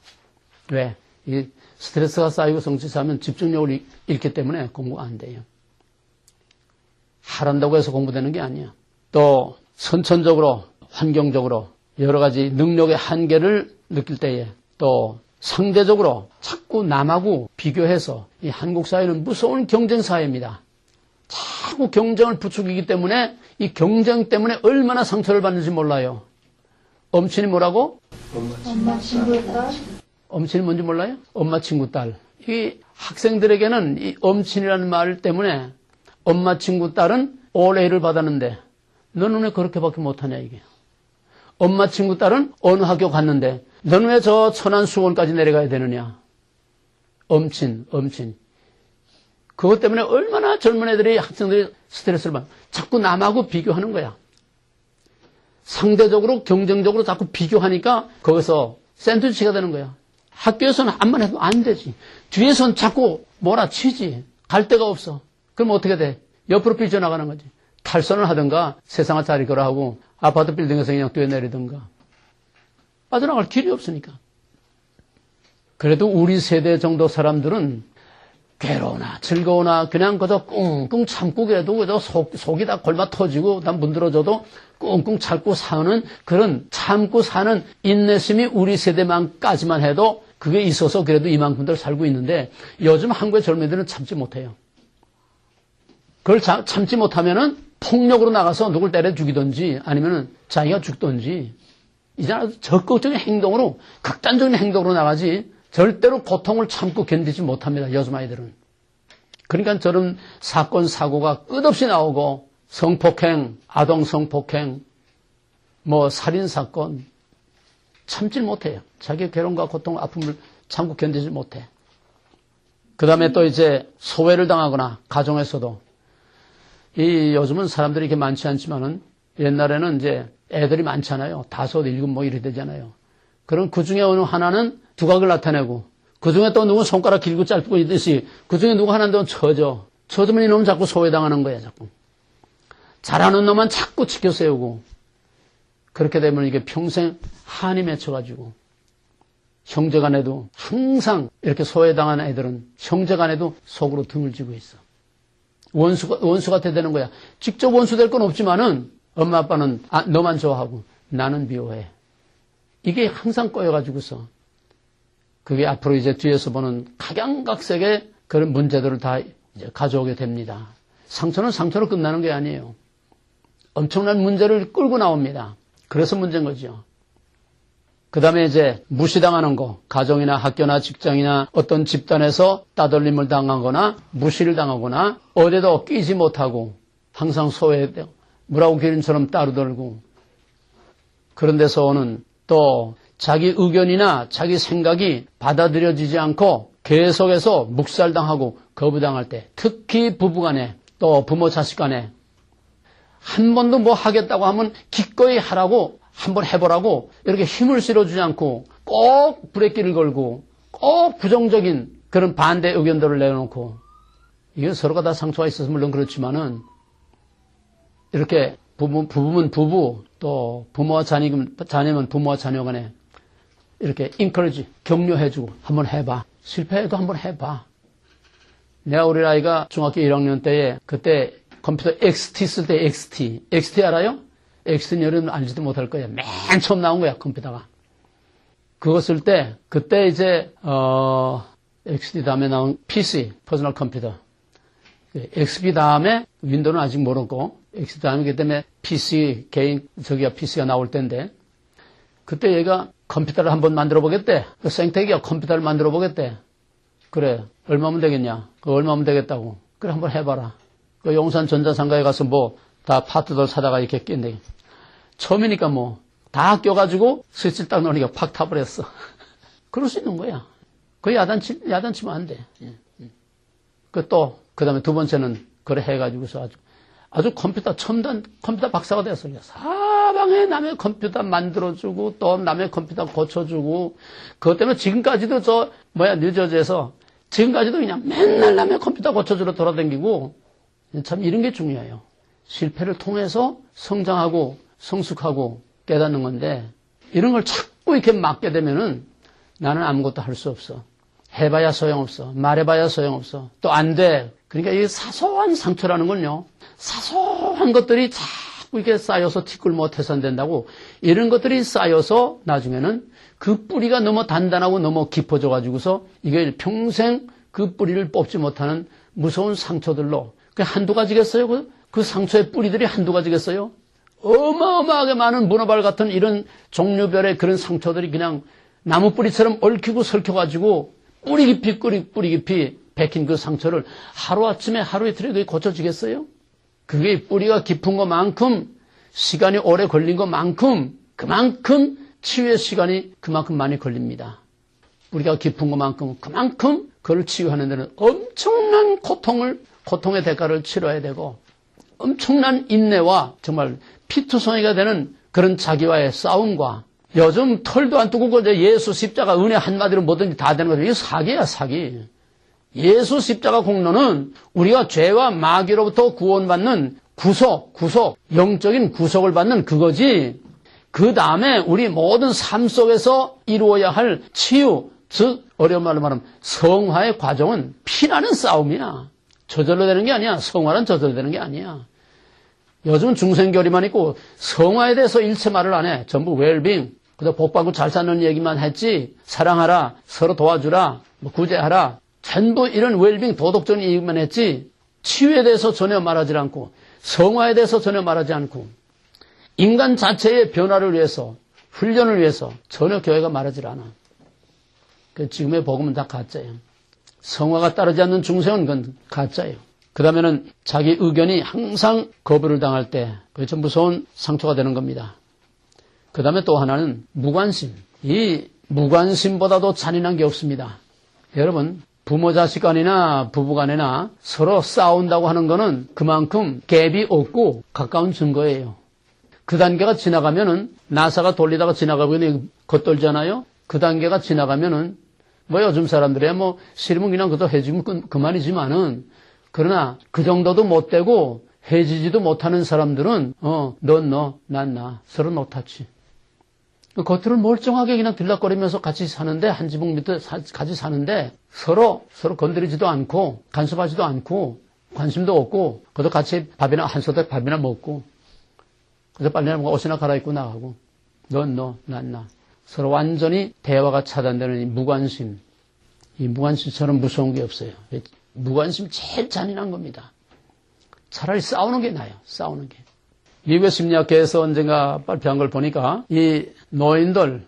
왜? 이 스트레스가 쌓이고 성취 쌓이면 집중력을 잃기 때문에 공부가 안 돼요. 하란다고 해서 공부되는 게 아니야. 또 선천적으로 환경적으로 여러 가지 능력의 한계를 느낄 때에 또 상대적으로 자꾸 남하고 비교해서 이 한국 사회는 무서운 경쟁 사회입니다. 자꾸 경쟁을 부추기기 때문에 이 경쟁 때문에 얼마나 상처를 받는지 몰라요. 엄친이 뭐라고? 엄마 친구 딸. 엄친이 뭔지 몰라요? 엄마 친구 딸. 이 학생들에게는 이 엄친이라는 말 때문에 엄마 친구 딸은 올 A를 받았는데 너는 왜 그렇게밖에 못하냐 이게. 엄마 친구 딸은 어느 학교 갔는데 너는 왜 저 천안 수원까지 내려가야 되느냐. 엄친. 그것 때문에 얼마나 젊은 애들이 학생들이 스트레스를 받아. 자꾸 남하고 비교하는 거야. 상대적으로 경쟁적으로 자꾸 비교하니까 거기서 샌드위치가 되는 거야. 학교에서는 한번 해도 안 되지. 뒤에서는 자꾸 몰아치지. 갈 데가 없어. 그럼 어떻게 돼? 옆으로 삐져나가는 거지. 탈선을 하든가 세상을 잘 이거라 하고 아파트 빌딩에서 그냥 뛰어내리든가. 빠져나갈 길이 없으니까. 그래도 우리 세대 정도 사람들은 괴로우나 즐거우나 그냥 그저 꿍꿍 참고 그래도 속이 다 골마 터지고 다 문드러져도 꿍꿍 참고 사는 그런 참고 사는 인내심이 우리 세대만까지만 해도 그게 있어서 그래도 이만큼들 살고 있는데 요즘 한국의 젊은이들은 참지 못해요. 그걸 참지 못하면은 폭력으로 나가서 누굴 때려 죽이든지 아니면은 자기가 죽든지 이제 적극적인 행동으로 극단적인 행동으로 나가지 절대로 고통을 참고 견디지 못합니다. 요즘 아이들은. 그러니까 저런 사건 사고가 끝없이 나오고 성폭행, 아동 성폭행, 뭐 살인 사건 참질 못해요. 자기의 괴로움과 고통, 아픔을 참고 견디지 못해. 그 다음에 또 이제 소외를 당하거나 가정에서도 요즘은 사람들이 이렇게 많지 않지만은 옛날에는 이제 애들이 많잖아요. 5, 7 뭐 이래 되잖아요. 그럼 그 중에 어느 하나는 두각을 나타내고 그 중에 또 누구 손가락 길고 짧고 있듯이 그 중에 누구 하나는 쳐주면 이놈은 자꾸 소외당하는 거야, 자꾸. 잘하는 놈만 자꾸 지켜 세우고 그렇게 되면 이게 평생 한이 맺혀가지고 형제간에도 항상 이렇게 소외당한 애들은 형제간에도 속으로 등을 쥐고 있어. 원수 같아 되는 거야. 직접 원수 될 건 없지만은 엄마 아빠는 너만 좋아하고 나는 미워해. 이게 항상 꼬여가지고서 그게 앞으로 이제 뒤에서 보는 각양각색의 그런 문제들을 다 이제 가져오게 됩니다. 상처는 상처로 끝나는 게 아니에요. 엄청난 문제를 끌고 나옵니다. 그래서 문제인 거죠. 그 다음에 이제 무시당하는 거, 가정이나 학교나 직장이나 어떤 집단에서 따돌림을 당하거나 무시를 당하거나 어디도 끼지 못하고 항상 소외되고 물하고 기린처럼 따르돌고 그런 데서 오는 또 자기 의견이나 자기 생각이 받아들여지지 않고 계속해서 묵살당하고 거부당할 때 특히 부부간에 또 부모 자식 간에 한 번도 뭐 하겠다고 하면 기꺼이 하라고 한번 해보라고 이렇게 힘을 실어주지 않고 꼭 브레이크를 걸고 꼭 부정적인 그런 반대 의견들을 내놓고 이건 서로가 다 상처가 있어서 물론 그렇지만은 이렇게 부부면 부부 또 부모와 자녀면 부모와 자녀 간에 이렇게 인커리지 격려해주고 한번 해봐. 실패해도 한번 해봐. 내가 우리 아이가 중학교 1학년 때에 그때 컴퓨터 XT 쓸 때 XT 알아요? XT는 여러분 알지도 못할 거예요. 맨 처음 나온 거야, 컴퓨터가. 그거 쓸 때 그때 이제 XT 다음에 나온 PC, 퍼스널 컴퓨터. XP 다음에 윈도우는 아직 모르고 XP 다음에 그 때문에 PC 개인 PC가 나올 때인데 그때 얘가 컴퓨터를 한번 만들어 보겠대. 그 생태기가 컴퓨터를 만들어 보겠대. 그래, 얼마면 되겠냐? 그 얼마면 되겠다고. 그래, 한번 해봐라. 그 용산 전자상가에 가서 뭐 다 파트들 사다가 이렇게 낀대. 처음이니까 뭐 다 껴가지고 스위치 딱 넣으니까 팍 타버렸어. 그럴 수 있는 거야. 그 야단치면 안 돼. 그 다음에 두 번째는 그래 해가지고서 아주 컴퓨터 첨단 컴퓨터 박사가 됐어요. 사방에 남의 컴퓨터 만들어주고 또 남의 컴퓨터 고쳐주고 그것 때문에 지금까지도 뉴저지에서 지금까지도 그냥 맨날 남의 컴퓨터 고쳐주러 돌아다니고 참 이런 게 중요해요. 실패를 통해서 성장하고 성숙하고 깨닫는 건데 이런 걸 자꾸 이렇게 막게 되면은 나는 아무것도 할 수 없어. 해봐야 소용없어. 말해봐야 소용없어. 또 안 돼. 그러니까 이 사소한 상처라는 건요. 사소한 것들이 자꾸 이렇게 쌓여서 티끌 못해서 안 된다고 이런 것들이 쌓여서 나중에는 그 뿌리가 너무 단단하고 너무 깊어져 가지고서 이게 평생 그 뿌리를 뽑지 못하는 무서운 상처들로 그 한두 가지겠어요? 그 상처의 뿌리들이 한두 가지겠어요? 어마어마하게 많은 문어발 같은 이런 종류별의 그런 상처들이 그냥 나무 뿌리처럼 얽히고 설켜가지고 뿌리 깊이 베낀 그 상처를 하루아침에 하루 이틀에 그게 고쳐지겠어요? 그게 뿌리가 깊은 것만큼 시간이 오래 걸린 것만큼 그만큼 치유의 시간이 그만큼 많이 걸립니다. 뿌리가 깊은 것만큼 그만큼 그걸 치유하는 데는 엄청난 고통의 대가를 치러야 되고 엄청난 인내와 정말 피투성이가 되는 그런 자기와의 싸움과 요즘 털도 안 뜨고 예수 십자가 은혜 한마디로 뭐든지 다 되는 거죠. 이게 사기야, 사기. 예수 십자가 공로는 우리가 죄와 마귀로부터 구원받는 구속, 영적인 구속을 받는 그거지. 그 다음에 우리 모든 삶 속에서 이루어야 할 치유, 즉 어려운 말로 말하면 성화의 과정은 피나는 싸움이야. 저절로 되는 게 아니야. 성화는 저절로 되는 게 아니야. 요즘은 중생교리만 있고 성화에 대해서 일체 말을 안 해. 전부 웰빙, 그저 복받고 잘 사는 얘기만 했지. 사랑하라, 서로 도와주라, 구제하라. 전부 이런 웰빙 도덕적인 얘기만 했지. 치유에 대해서 전혀 말하지 않고 성화에 대해서 전혀 말하지 않고 인간 자체의 변화를 위해서 훈련을 위해서 전혀 교회가 말하지 않아. 지금의 복음은 다 가짜예요. 성화가 따르지 않는 중생은 그건 가짜예요. 그 다음에는 자기 의견이 항상 거부를 당할 때 그게 좀 무서운 상처가 되는 겁니다. 그 다음에 또 하나는 무관심. 이 무관심보다도 잔인한 게 없습니다. 여러분 부모 자식 간이나 부부 간이나 서로 싸운다고 하는 거는 그만큼 갭이 없고 가까운 증거예요. 그 단계가 지나가면은 나사가 돌리다가 지나가면 겉돌잖아요. 그 단계가 지나가면은 요즘 사람들이야 싫으면 그냥 그거 해주면 그만이지만은 그러나 그 정도도 못 되고 해지지도 못하는 사람들은 넌 너, 난 나 서로 노타치. 겉으로 멀쩡하게 그냥 들락거리면서 같이 사는데 한 지붕 밑에 같이 사는데 서로 건드리지도 않고 간섭하지도 않고 관심도 없고 그래도 같이 밥이나 한 소대 밥이나 먹고 그래서 빨리 옷이나 갈아입고 나가고 넌 너, 난 나. 서로 완전히 대화가 차단되는 이 무관심. 이 무관심처럼 무서운 게 없어요. 무관심이 제일 잔인한 겁니다. 차라리 싸우는 게 나아요. 싸우는 게. 미국의 심리학계에서 언젠가 발표한 걸 보니까 이 노인들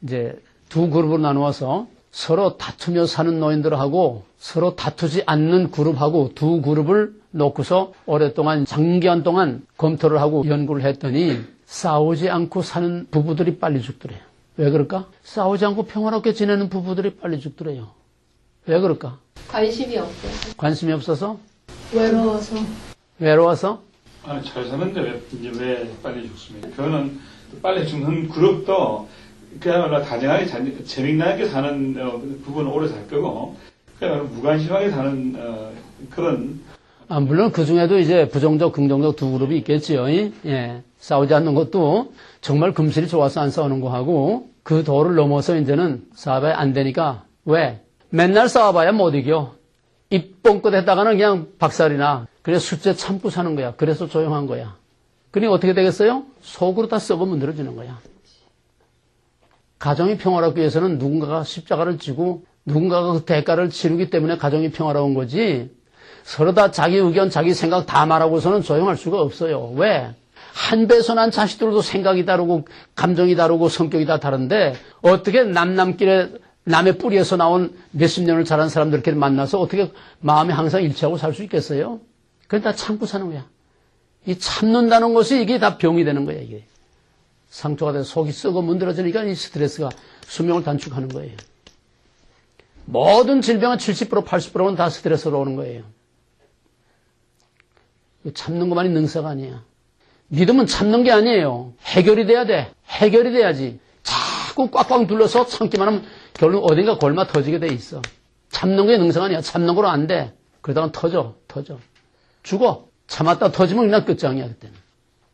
이제 두 그룹으로 나누어서 서로 다투며 사는 노인들하고 서로 다투지 않는 그룹하고 두 그룹을 놓고서 오랫동안 장기간 동안 검토를 하고 연구를 했더니 싸우지 않고 사는 부부들이 빨리 죽더래요. 왜 그럴까? 싸우지 않고 평화롭게 지내는 부부들이 빨리 죽더래요. 왜 그럴까? 관심이 없어요. 관심이 없어서? 외로워서? 아니, 잘 사는데 왜 빨리 죽습니까? 그거는 빨리 죽는 그룹도 그야말로 다정하게 재미나게 사는 부부는 오래 살 거고 그야말로 무관심하게 사는 그런 물론 그 중에도 이제 부정적, 긍정적 두 그룹이 있겠지요. 예. 싸우지 않는 것도 정말 금슬이 좋아서 안 싸우는 거 하고 그 도를 넘어서 이제는 싸워봐야 안 되니까 왜? 맨날 싸워봐야 못 이겨. 입 뻥끗 했다가는 그냥 박살이나. 그래서 숫제 참고 사는 거야. 그래서 조용한 거야. 그러니 어떻게 되겠어요? 속으로 다 썩어 문드러지는 거야. 가정이 평화롭기 위해서는 누군가가 십자가를 지고 누군가가 그 대가를 치르기 때문에 가정이 평화로운 거지. 서로 다 자기 의견, 자기 생각 다 말하고서는 조용할 수가 없어요. 왜? 한 배서 난 자식들도 생각이 다르고 감정이 다르고 성격이 다 다른데 어떻게 남남길에 남의 뿌리에서 나온 몇십 년을 자란 사람들끼리 만나서 어떻게 마음이 항상 일치하고 살 수 있겠어요? 그건 다 참고 사는 거야. 이 참는다는 것이 이게 다 병이 되는 거야, 이게. 상처가 돼서 속이 썩어 문드러지니까 이 스트레스가 수명을 단축하는 거예요. 모든 질병은 70%, 80%는 다 스트레스로 오는 거예요. 참는 것만이 능사가 아니야. 믿음은 참는 게 아니에요. 해결이 돼야 돼. 해결이 돼야지. 자꾸 꽉꽉 둘러서 참기만 하면 결국 어딘가 골마 터지게 돼 있어. 참는 게 능사가 아니야. 참는 거로 안 돼. 그러다가 터져. 죽어. 참았다 터지면 그냥 끝장이야, 그때는.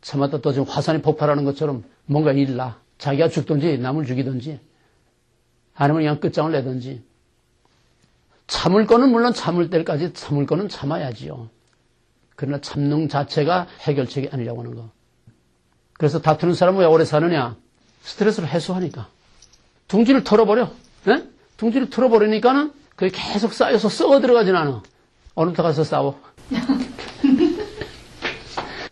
참았다 터지면 화산이 폭발하는 것처럼 뭔가 일나. 자기가 죽든지 남을 죽이든지 아니면 그냥 끝장을 내든지. 참을 거는 물론 참을 때까지 참을 거는 참아야지요. 그러나 참는 자체가 해결책이 아니라고 하는 거. 그래서 다투는 사람은 왜 오래 사느냐? 스트레스를 해소하니까. 둥지를 털어버려. 네? 둥지를 털어버리니까는 그게 계속 쌓여서 썩어 들어가진 않아. 어느 때 가서 싸워.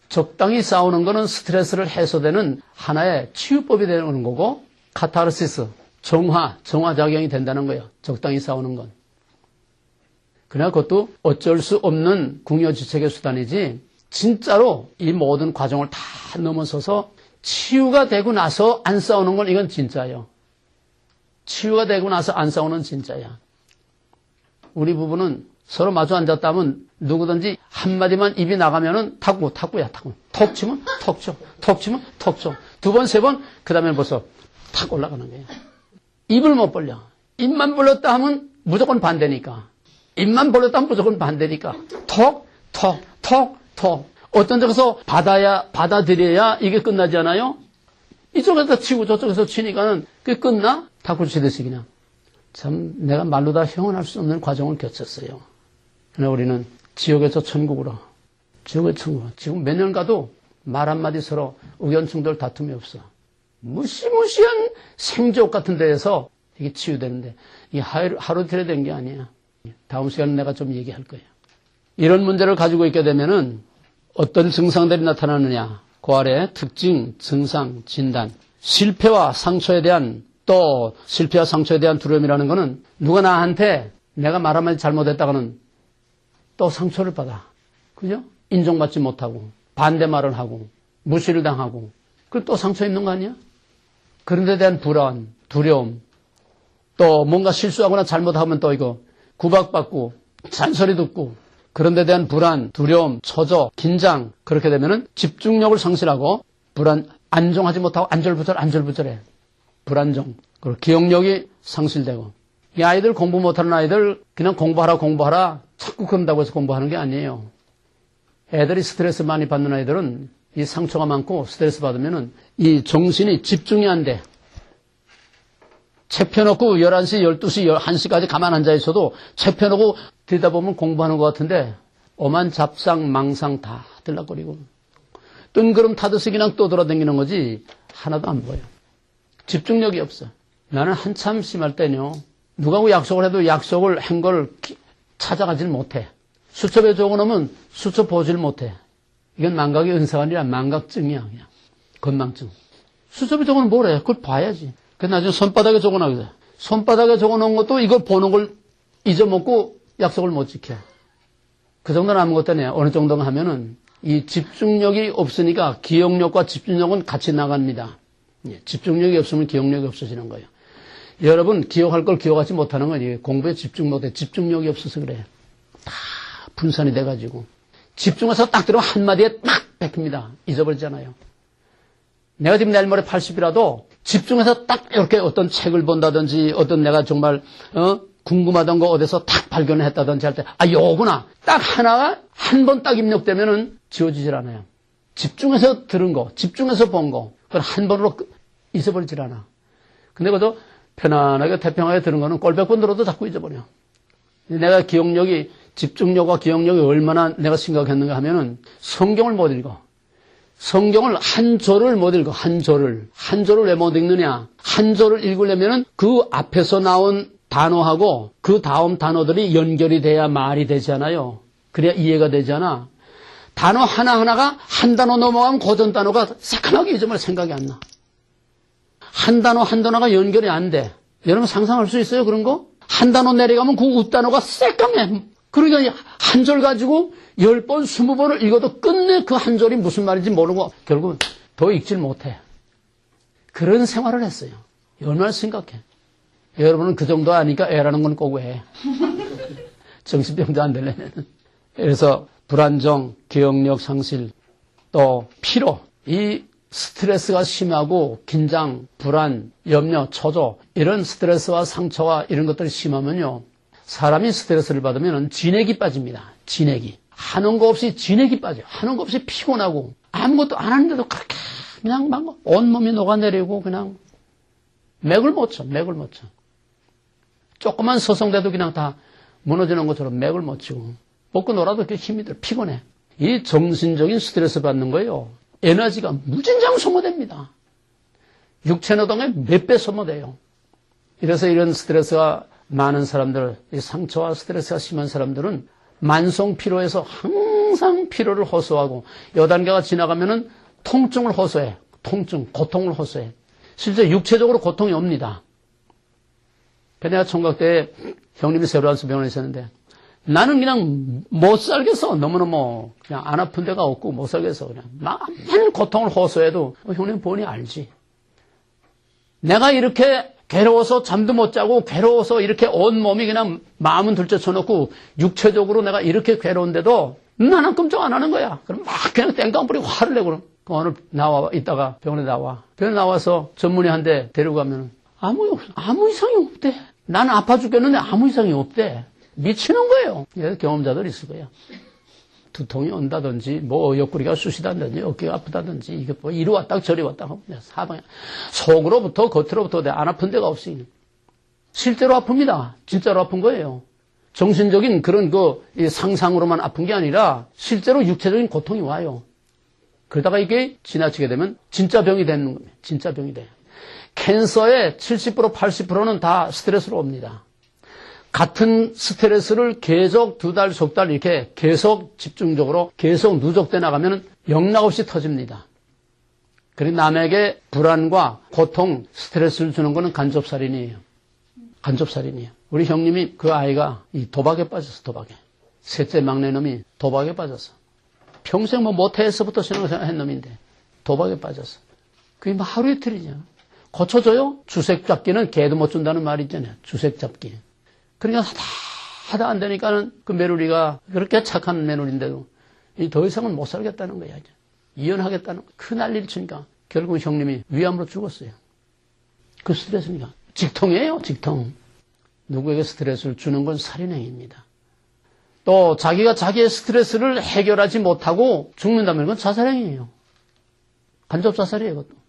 적당히 싸우는 거는 스트레스를 해소되는 하나의 치유법이 되는 거고, 카타르시스, 정화작용이 된다는 거예요. 적당히 싸우는 건. 그러나 그것도 어쩔 수 없는 궁여지책의 수단이지, 진짜로 이 모든 과정을 다 넘어서서 치유가 되고 나서 안 싸우는 건 이건 진짜예요. 치유가 되고 나서 안 싸우는 진짜야. 우리 부부는 서로 마주 앉았다면 누구든지 한마디만 입이 나가면은 탁구야. 톡 치면 톡 쳐. 톡 치면 톡 쳐. 두 번, 세 번, 그 다음에 벌써 탁 올라가는 거예요. 입을 못 벌려. 입만 벌렸다 하면 무조건 반대니까. 입만 벌렸다 하면 무조건 반대니까. 톡. 어떤 쪽에서 받아들여야 이게 끝나지 않아요? 이쪽에서 치고 저쪽에서 치니까는 그게 끝나? 탁구 치듯이 그냥. 참, 내가 말로 다 형언할 수 없는 과정을 겪었어요. 그러나 우리는 지옥에서 천국으로, 지옥의 천국. 지금 몇 년 가도 말 한마디 서로 의견 충돌 다툼이 없어. 무시무시한 생지옥 같은 데에서 이게 치유되는데, 이게 하루 이틀에 된 게 아니야. 다음 시간에 내가 좀 얘기할 거예요. 이런 문제를 가지고 있게 되면은 어떤 증상들이 나타나느냐. 그 아래 특징, 증상, 진단. 실패와 상처에 대한 두려움이라는 거는 누가 나한테 내가 말 한마디 잘못했다가는 또 상처를 받아. 그죠? 인정받지 못하고, 반대말을 하고, 무시를 당하고, 그럼 또 상처 입는 거 아니야? 그런 데 대한 불안, 두려움, 또 뭔가 실수하거나 잘못하면 또 이거 구박받고, 잔소리 듣고, 그런 데 대한 불안, 두려움, 처져, 긴장, 그렇게 되면은 집중력을 상실하고, 안정하지 못하고 안절부절해. 불안정. 그리고 기억력이 상실되고. 이 아이들 공부 못하는 아이들 그냥 공부하라 자꾸 그런다고 해서 공부하는 게 아니에요. 애들이 스트레스 많이 받는 아이들은 이 상처가 많고 스트레스 받으면은 이 정신이 집중이 안 돼. 책 펴놓고 11시, 12시, 1시까지 가만 앉아 있어도 책 펴놓고 들여다보면 공부하는 것 같은데 오만 잡상, 망상 다 들락거리고 뜬구름 타듯이 그냥 떠돌아다니는 거지 하나도 안 보여. 집중력이 없어. 나는 한참 심할 때는요. 누가하고 약속을 해도 약속을 한 걸 찾아가질 못해. 수첩에 적어놓으면 수첩 보질 못해. 이건 망각의 은사가 아니라 망각증이야. 그냥. 건망증. 수첩에 적어놓으면 뭐래? 그걸 봐야지. 그래서 나중에 손바닥에 적어놔. 손바닥에 적어놓은 것도 이걸 보는 걸 잊어먹고 약속을 못 지켜. 그 정도는 아무것도 아니야. 어느 정도 하면은 이 집중력이 없으니까 기억력과 집중력은 같이 나갑니다. 집중력이 없으면 기억력이 없어지는 거예요. 여러분 기억할 걸 기억하지 못하는 건 공부에 집중 못해. 집중력이 없어서 그래. 다 분산이 돼가지고 집중해서 딱 들어 한마디에 딱 뺏깁니다. 잊어버리잖아요. 내가 지금 내일 모레 80이라도 집중해서 딱 이렇게 어떤 책을 본다든지 어떤 내가 정말 궁금하던 거 어디서 딱 발견을 했다든지 할 때 요구나 딱 하나가 한 번 딱 입력되면은 지워지질 않아요. 집중해서 들은 거, 집중해서 본 거, 그건 한 번으로 잊어버리질 않아. 근데 그것도 편안하게 태평하게 들은 거는 꼴백 번 들어도 자꾸 잊어버려. 내가 기억력이 집중력과 기억력이 얼마나 내가 심각했는가 하면은 성경을 못 읽어. 성경을 한 절을 못 읽어. 한 절을 왜 못 읽느냐? 한 절을 읽으려면은 그 앞에서 나온 단어하고 그 다음 단어들이 연결이 돼야 말이 되잖아요. 그래야 이해가 되잖아. 단어 하나하나가 한 단어 넘어가면 고전 단어가 새까맣게 잊으면 생각이 안 나. 한 단어 한 단어가 연결이 안 돼. 여러분 상상할 수 있어요? 그런 거? 한 단어 내려가면 그 웃단어가 새까매. 그러니까 한 절 가지고 10번, 20번을 읽어도 끝내 그 한 절이 무슨 말인지 모르고 결국은 더 읽질 못해. 그런 생활을 했어요. 얼마나 심각해. 여러분은 그 정도 아니까 애라는 건 꼭 해. 정신병도 안 되려면. 그래서 불안정, 기억력 상실, 또 피로, 이 스트레스가 심하고 긴장, 불안, 염려, 초조 이런 스트레스와 상처와 이런 것들이 심하면요. 사람이 스트레스를 받으면 진액이 빠집니다. 진액이. 하는 거 없이 진액이 빠져요. 하는 거 없이 피곤하고 아무것도 안 하는데도 그렇게 그냥 막 온몸이 녹아내리고 그냥 맥을 못 쳐. 조그만 서성대도 그냥 다 무너지는 것처럼 맥을 못 치고 먹고 놀아도 그렇게 힘이 들어. 피곤해. 이 정신적인 스트레스 받는 거예요. 에너지가 무진장 소모됩니다. 육체 노동의 몇 배 소모돼요. 이래서 이런 스트레스가 많은 사람들, 이 상처와 스트레스가 심한 사람들은 만성 피로에서 항상 피로를 호소하고 요 단계가 지나가면은 통증을 호소해. 고통을 호소해. 실제 육체적으로 고통이 옵니다. 내가 총각 때 형님이 세브란스 병원에 있었는데 나는 그냥 못 살겠어. 너무너무 그냥 안 아픈 데가 없고 못 살겠어. 그냥 많은 고통을 호소해도 형님 본인이 알지. 내가 이렇게 괴로워서 잠도 못 자고 괴로워서 이렇게 온 몸이 그냥 마음은 둘째쳐놓고 육체적으로 내가 이렇게 괴로운데도 나는 끔찍 안 하는 거야. 그럼 막 그냥 땡깡 부리고 화를 내고 그럼 오늘 이따가 병원에 나와. 병원에 나와서 전문의 한 대 데리고 가면 아무 이상이 없대. 나는 아파 죽겠는데 아무 이상이 없대. 미치는 거예요. 경험자들 있을 거예요. 두통이 온다든지, 옆구리가 쑤시다든지, 어깨가 아프다든지, 이게 이리 왔다 저리 왔다 하고, 사방에. 속으로부터 겉으로부터 안 아픈 데가 없어요. 실제로 아픕니다. 진짜로 아픈 거예요. 정신적인 그런 상상으로만 아픈 게 아니라, 실제로 육체적인 고통이 와요. 그러다가 이게 지나치게 되면 진짜 병이 되는 겁니다. 진짜 병이 돼요. 캔서의 70%, 80%는 다 스트레스로 옵니다. 같은 스트레스를 계속 2달, 석 달 이렇게 계속 집중적으로 계속 누적돼 나가면 영락없이 터집니다. 그리고 남에게 불안과 고통, 스트레스를 주는 것은 간접살인이에요. 우리 형님이 그 아이가 이 도박에 빠졌어, 도박에. 셋째 막내 놈이 도박에 빠졌어. 평생 모태에서부터 생각한 놈인데 도박에 빠졌어. 그게 하루 이틀이죠. 고쳐줘요? 주색 잡기는 개도 못 준다는 말이 있잖아요. 주색 잡기. 그러니까 하다 안 되니까는 그 며느리가 그렇게 착한 며느리인데도 더 이상은 못 살겠다는 거야. 이혼하겠다는 거야. 큰 난리를 치니까 결국 형님이 위암으로 죽었어요. 그 스트레스니까. 직통이에요, 직통. 누구에게 스트레스를 주는 건 살인행위입니다. 또 자기가 자기의 스트레스를 해결하지 못하고 죽는다면 그건 자살행위예요. 간접자살이에요, 그것도.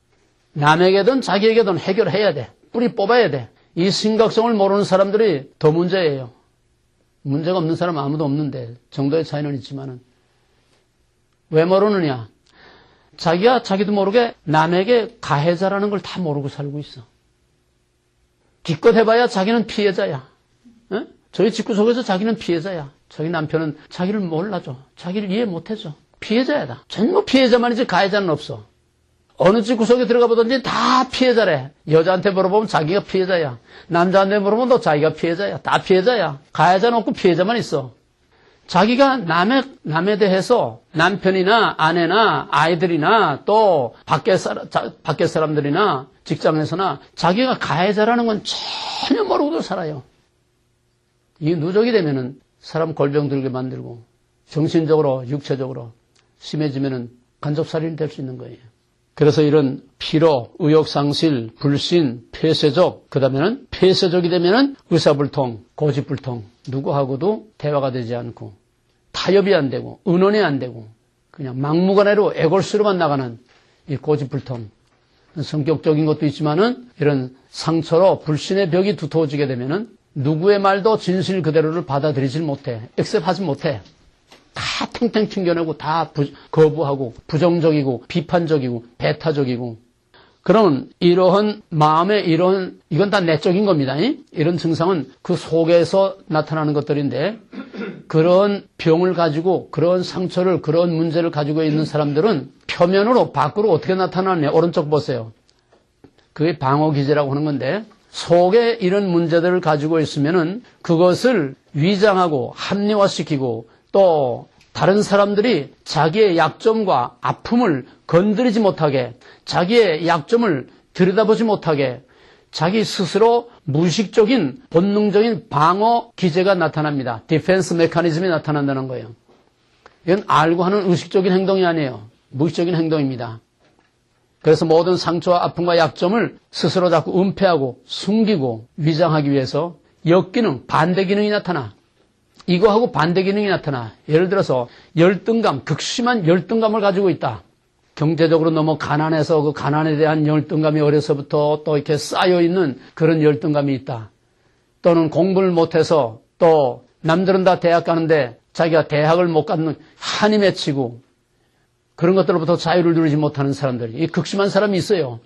남에게든 자기에게든 해결해야 돼. 뿌리 뽑아야 돼. 이 심각성을 모르는 사람들이 더 문제예요. 문제가 없는 사람 아무도 없는데 정도의 차이는 있지만은 왜 모르느냐? 자기가 자기도 모르게 남에게 가해자라는 걸 다 모르고 살고 있어. 기껏 해봐야 자기는 피해자야. 에? 저희 집구석에서 자기는 피해자야. 저희 남편은 자기를 몰라줘. 자기를 이해 못해줘. 피해자야. 전부 피해자만이지 가해자는 없어. 어느 집 구석에 들어가 보든지 다 피해자래. 여자한테 물어보면 자기가 피해자야. 남자한테 물어보면 또 자기가 피해자야. 다 피해자야. 가해자는 없고 피해자만 있어. 자기가 남에 대해서 남편이나 아내나 아이들이나 또 밖에 사람들이나 직장에서나 자기가 가해자라는 건 전혀 모르고도 살아요. 이게 누적이 되면은 사람 골병 들게 만들고 정신적으로 육체적으로 심해지면은 간접살인이 될 수 있는 거예요. 그래서 이런 피로, 의욕상실, 불신, 폐쇄적, 그 다음에는 폐쇄적이 되면은 의사불통, 고집불통, 누구하고도 대화가 되지 않고 타협이 안 되고 의논이 안 되고 그냥 막무가내로 애골수로만 나가는 이 고집불통. 성격적인 것도 있지만은 이런 상처로 불신의 벽이 두터워지게 되면은 누구의 말도 진실 그대로를 받아들이질 못해. 액셉하지 못해. 다 탱탱 튕겨내고 다 거부하고 부정적이고 비판적이고 배타적이고. 그러면 이러한 마음의 이건 다 내적인 겁니다. 이런 증상은 그 속에서 나타나는 것들인데 그런 병을 가지고 그런 상처를 그런 문제를 가지고 있는 사람들은 표면으로 밖으로 어떻게 나타나느냐. 오른쪽 보세요. 그게 방어기제라고 하는 건데 속에 이런 문제들을 가지고 있으면은 그것을 위장하고 합리화시키고 또 다른 사람들이 자기의 약점과 아픔을 건드리지 못하게 자기의 약점을 들여다보지 못하게 자기 스스로 무의식적인 본능적인 방어 기제가 나타납니다. 디펜스 메커니즘이 나타난다는 거예요. 이건 알고 하는 의식적인 행동이 아니에요. 무의식적인 행동입니다. 그래서 모든 상처와 아픔과 약점을 스스로 자꾸 은폐하고 숨기고 위장하기 위해서 역기능, 반대 기능이 나타나. 이거하고 반대 기능이 나타나. 예를 들어서 열등감, 극심한 열등감을 가지고 있다. 경제적으로 너무 가난해서 그 가난에 대한 열등감이 어려서부터 또 이렇게 쌓여있는 그런 열등감이 있다. 또는 공부를 못해서 또 남들은 다 대학 가는데 자기가 대학을 못 가는 한이 맺히고 그런 것들로부터 자유를 누리지 못하는 사람들이 이 극심한 사람이 있어요.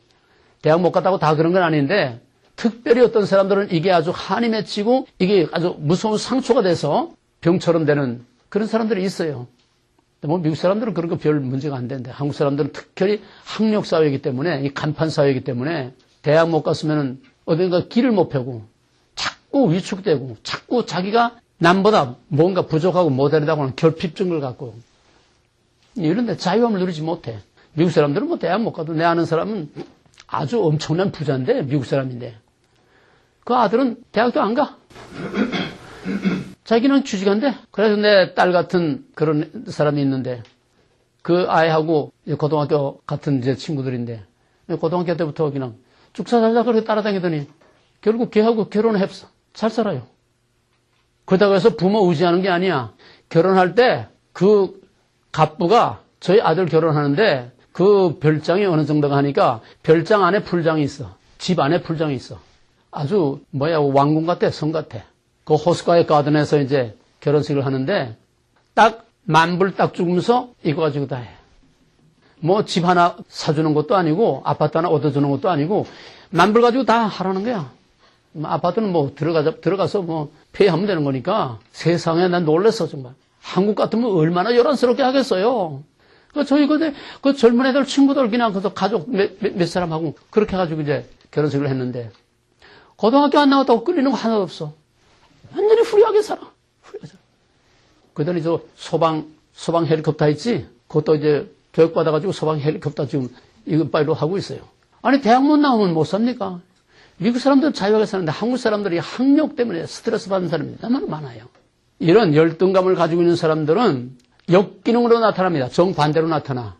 대학 못 갔다고 다 그런 건 아닌데 특별히 어떤 사람들은 이게 아주 한이 맺히고 이게 아주 무서운 상처가 돼서 병처럼 되는 그런 사람들이 있어요. 뭐 미국 사람들은 그런 거 별 문제가 안 되는데 한국 사람들은 특별히 학력 사회이기 때문에 이 간판 사회이기 때문에 대학 못 갔으면은 어딘가 길을 못 펴고 자꾸 위축되고 자꾸 자기가 남보다 뭔가 부족하고 모자르다고 하는 결핍증을 갖고 이런데 자유함을 누리지 못해. 미국 사람들은 뭐 대학 못 가도 내 아는 사람은 아주 엄청난 부자인데 미국 사람인데 그 아들은 대학도 안 가. 자기는 취직한대. 그래서 내 딸 같은 그런 사람이 있는데 그 아이하고 고등학교 같은 이제 친구들인데 고등학교 때부터 그냥 쭉사 살자 그렇게 따라다니더니 결국 걔하고 결혼을 했어. 잘 살아요. 그러다고 해서 부모 의지하는 게 아니야. 결혼할 때 그 갑부가 저희 아들 결혼하는데 그 별장이 어느 정도가 하니까 별장 안에 풀장이 있어. 집 안에 풀장이 있어. 아주 왕궁 같아, 성 같아. 그 호숫가의 가든에서 이제 결혼식을 하는데 딱 만불 딱 주면서 이거 가지고 다 해. 뭐 집 하나 사주는 것도 아니고 아파트 하나 얻어주는 것도 아니고 만불 가지고 다 하라는 거야. 아파트는 뭐 들어가서 뭐 폐하면 되는 거니까 세상에 난 놀랬어 정말. 한국 같으면 얼마나 요란스럽게 하겠어요. 저희 그 젊은 애들 친구들 그냥 그래서 가족 몇 사람하고 그렇게 해가지고 이제 결혼식을 했는데 고등학교 안 나왔다고 끌리는 거 하나도 없어. 완전히 후리하게 살아. 그러더니 저 소방 헬리콥터 있지? 그것도 이제 교육받아가지고 소방 헬리콥터 지금 이거 빨로 하고 있어요. 아니 대학 못 나오면 못 삽니까? 미국 사람들은 자유하게 사는데 한국 사람들이 학력 때문에 스트레스 받는 사람이 너무 많아요. 이런 열등감을 가지고 있는 사람들은 역기능으로 나타납니다. 정반대로 나타나.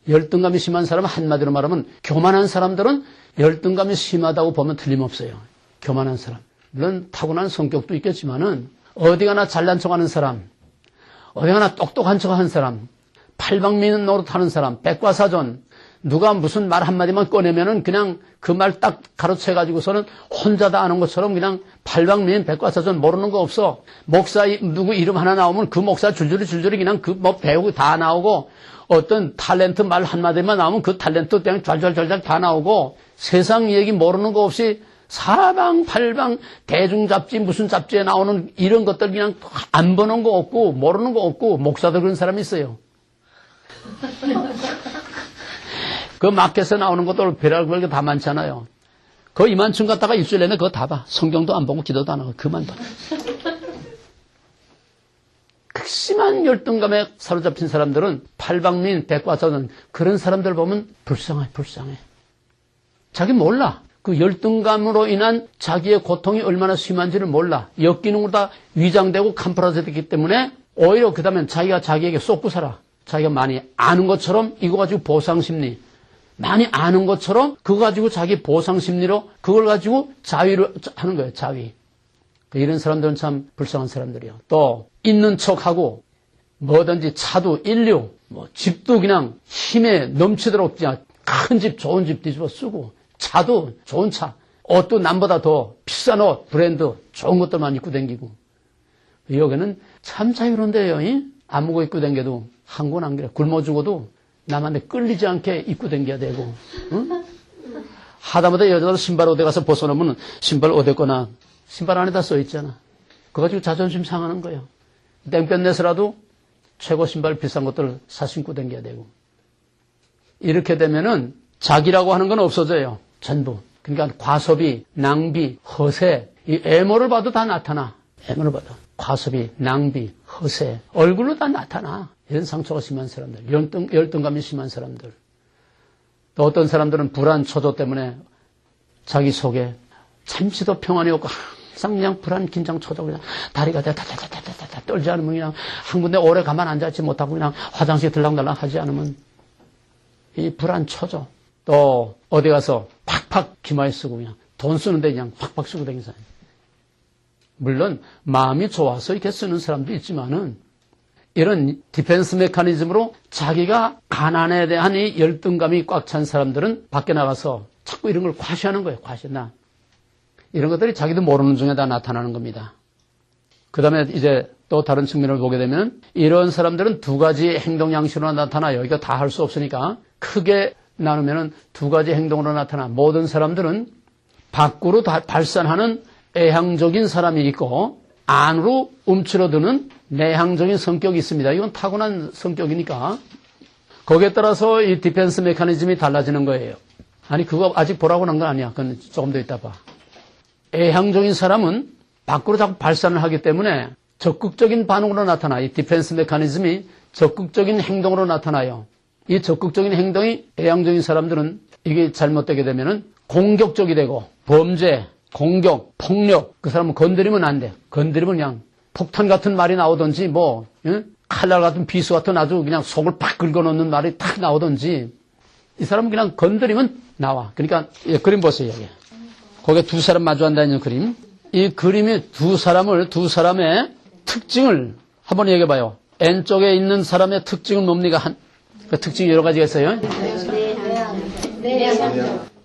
열등감이 심한 사람은 한마디로 말하면 교만한 사람들은 열등감이 심하다고 보면 틀림없어요. 교만한 사람. 물론 타고난 성격도 있겠지만은 어디 가나 잘난 척하는 사람, 어디 가나 똑똑한 척하는 사람, 팔방미는 노릇하는 사람, 백과사전, 누가 무슨 말 한마디만 꺼내면은 그냥 그 말 딱 가로채가지고서는 혼자 다 아는 것처럼 그냥 팔방미인 백과사전 모르는 거 없어. 목사 누구 이름 하나 나오면 그 목사 줄줄이 그냥 그 뭐 배우고 다 나오고 어떤 탤런트 말 한마디만 나오면 그 탤런트 그냥 잘 다 나오고 세상 얘기 모르는 거 없이 사방팔방 대중 잡지 무슨 잡지에 나오는 이런 것들 그냥 안 보는 거 없고 모르는 거 없고 목사들 그런 사람이 있어요. 그 마켓에 나오는 것들 별별 게 다 많잖아요. 그 이만큼 갖다가 일주일 내내 그거 다 봐. 성경도 안 보고 기도도 안 하고 그만 봐. 극심한 열등감에 사로잡힌 사람들은 팔방민 백과사전 그런 사람들 보면 불쌍해. 자기 몰라. 그 열등감으로 인한 자기의 고통이 얼마나 심한지를 몰라. 역기능으로 다 위장되고 캄프라져있기 때문에 오히려 그 다음엔 자기가 자기에게 쏟고 살아. 자기가 많이 아는 것처럼 이거 가지고 보상심리. 많이 아는 것처럼 그거 가지고 자기 보상심리로 그걸 가지고 자위를 하는 거예요. 자위. 이런 사람들은 참 불쌍한 사람들이에요. 또 있는 척하고 뭐든지 차도 인류, 뭐 집도 그냥 힘에 넘치도록 그냥 큰 집, 좋은 집 뒤집어 쓰고 차도 좋은 차, 옷도 남보다 더 비싼 옷, 브랜드, 좋은 것들만 입고 다니고. 여기는 참 자유로운데요. 아무거 입고 다녀도 한건 안 그래. 굶어 죽어도 남한테 끌리지 않게 입고 다녀야 되고. 응? 하다못해 여자들 신발 어디 가서 벗어놓으면 신발 어디 거나 신발 안에다 써 있잖아. 그거 가지고 자존심 상하는 거예요. 땡볕 내서라도 최고 신발 비싼 것들을 사 신고 다녀야 되고. 이렇게 되면은 자기라고 하는 건 없어져요. 전부. 그러니까 과소비, 낭비, 허세, 이 애모를 봐도 다 나타나. 애모를 봐도. 과소비, 낭비, 허세, 얼굴로 다 나타나. 이런 상처가 심한 사람들, 열등감이 심한 사람들. 또 어떤 사람들은 불안, 초조 때문에 자기 속에 잠시도 평안이 없고 항상 그냥 불안, 긴장, 초조, 그냥 다리가 다다다다다다 떨지 않으면 그냥 한 군데 오래 가만 앉아있지 못하고 그냥 화장실 들락날락 하지 않으면 이 불안, 초조. 또 어디 가서 팍팍 기마에 쓰고 그냥 돈 쓰는데 그냥 팍팍 쓰고 다니는 사람. 물론 마음이 좋아서 이렇게 쓰는 사람도 있지만은 이런 디펜스 메커니즘으로 자기가 가난에 대한 이 열등감이 꽉 찬 사람들은 밖에 나가서 자꾸 이런 걸 과시하는 거예요. 과시나 이런 것들이 자기도 모르는 중에 다 나타나는 겁니다. 그 다음에 이제 또 다른 측면을 보게 되면 이런 사람들은 두 가지 행동 양식으로 나타나요. 이거 다 할 수 없으니까 크게 나누면은 두 가지 행동으로 나타나. 모든 사람들은 밖으로 발산하는 애향적인 사람이 있고 안으로 움츠러드는 내향적인 성격이 있습니다. 이건 타고난 성격이니까 거기에 따라서 이 디펜스 메커니즘이 달라지는 거예요. 아니 그거 아직 보라고 난 건 아니야. 그건 조금 더 있다 봐. 애향적인 사람은 밖으로 자꾸 발산을 하기 때문에 적극적인 반응으로 나타나. 이 디펜스 메커니즘이 적극적인 행동으로 나타나요. 이 적극적인 행동이 애향적인 사람들은 이게 잘못되게 되면은 공격적이 되고 범죄, 공격, 폭력, 그 사람은 건드리면 안 돼. 건드리면 그냥 폭탄 같은 말이 나오든지 뭐 칼날 같은 비수 같은 아주 그냥 속을 팍 긁어놓는 말이 탁 나오든지 이 사람은 그냥 건드리면 나와. 그러니까 예, 그림 보세요. 여기. 거기에 두 사람 마주한다는 그림. 이 그림이 두 사람의 특징을 한번 얘기해봐요. N쪽에 있는 사람의 특징은 뭡니까? 그 특징이 여러 가지가 있어요.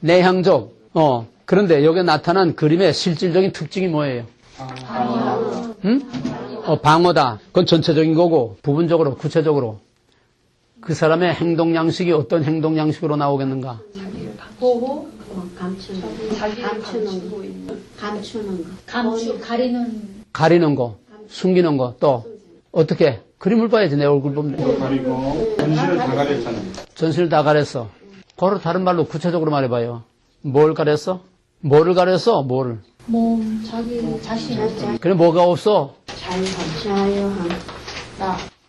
내향적. 그런데 여기에 나타난 그림의 실질적인 특징이 뭐예요? 방어다. 그건 전체적인 거고 부분적으로 구체적으로 그 사람의 행동 양식이 어떤 행동 양식으로 나오겠는가? 보호, 감추는 거. 가리는 거, 숨기는 거, 또 어떻게? 그림을 봐야지. 내 얼굴 보면 가리고 전신을 다 가렸잖아요. 전신을 다 가렸어. 그걸 다른 말로 구체적으로 말해봐요. 뭘 가렸어? 뭐를 가렸어? 뭐를? 몸, 자기 자신. 그래 뭐가 없어? 자유함.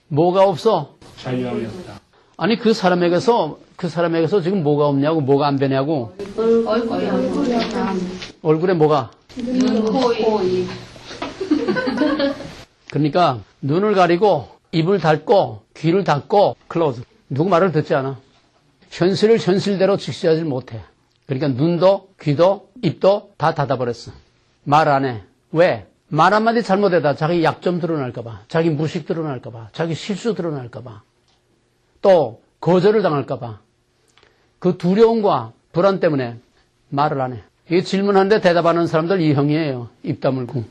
뭐가 없어? 자유함이었다. 아니 그 사람에게서 지금 뭐가 없냐고, 뭐가 안 되냐고. 얼굴에 뭐가? 눈, 코, 입. 그러니까 눈을 가리고 입을 닫고 귀를 닫고 클로즈. 누구 말을 듣지 않아. 현실을 현실대로 직시하지 못해. 그러니까 눈도 귀도 입도 다 닫아버렸어. 말 안 해. 왜? 말 한마디 잘못해다 자기 약점 드러날까 봐. 자기 무식 드러날까 봐. 자기 실수 드러날까 봐. 또 거절을 당할까 봐. 그 두려움과 불안 때문에 말을 안 해. 이 질문하는데 대답하는 사람들 이 형이에요. 입 다물고.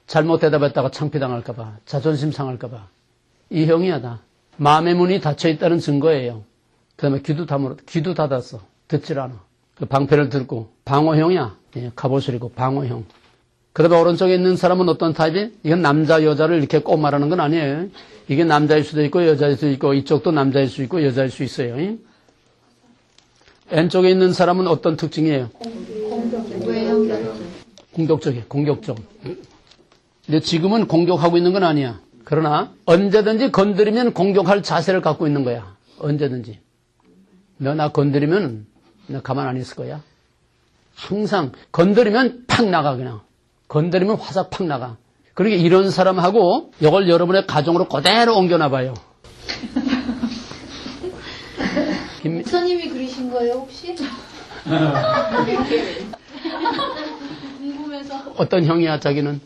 잘못 대답했다가 창피당할까 봐. 자존심 상할까 봐. 이 형이야 다. 마음의 문이 닫혀있다는 증거예요. 그 다음에 귀도 닫았어. 듣질 않아. 그 방패를 들고 방어형이야. 예, 갑옷을이고 방어형. 그 다음에 오른쪽에 있는 사람은 어떤 타입이? 이건 남자 여자를 이렇게 꼭 말하는 건 아니에요. 이게 남자일 수도 있고 여자일 수도 있고 이쪽도 남자일 수 있고 여자일 수 있어요. 예? N쪽에 있는 사람은 어떤 특징이에요? 공격적. 근데 지금은 공격하고 있는 건 아니야. 그러나 언제든지 건드리면 공격할 자세를 갖고 있는 거야. 언제든지. 너 나 건드리면 나 가만 안 있을 거야. 항상 건드리면 팍 나가 그냥. 건드리면 화살 팍 나가. 그러니까 이런 사람하고 이걸 여러분의 가정으로 그대로 옮겨놔봐요. 목사님이 그리신 거예요 혹시? 궁금해서. 어떤 형이야 자기는?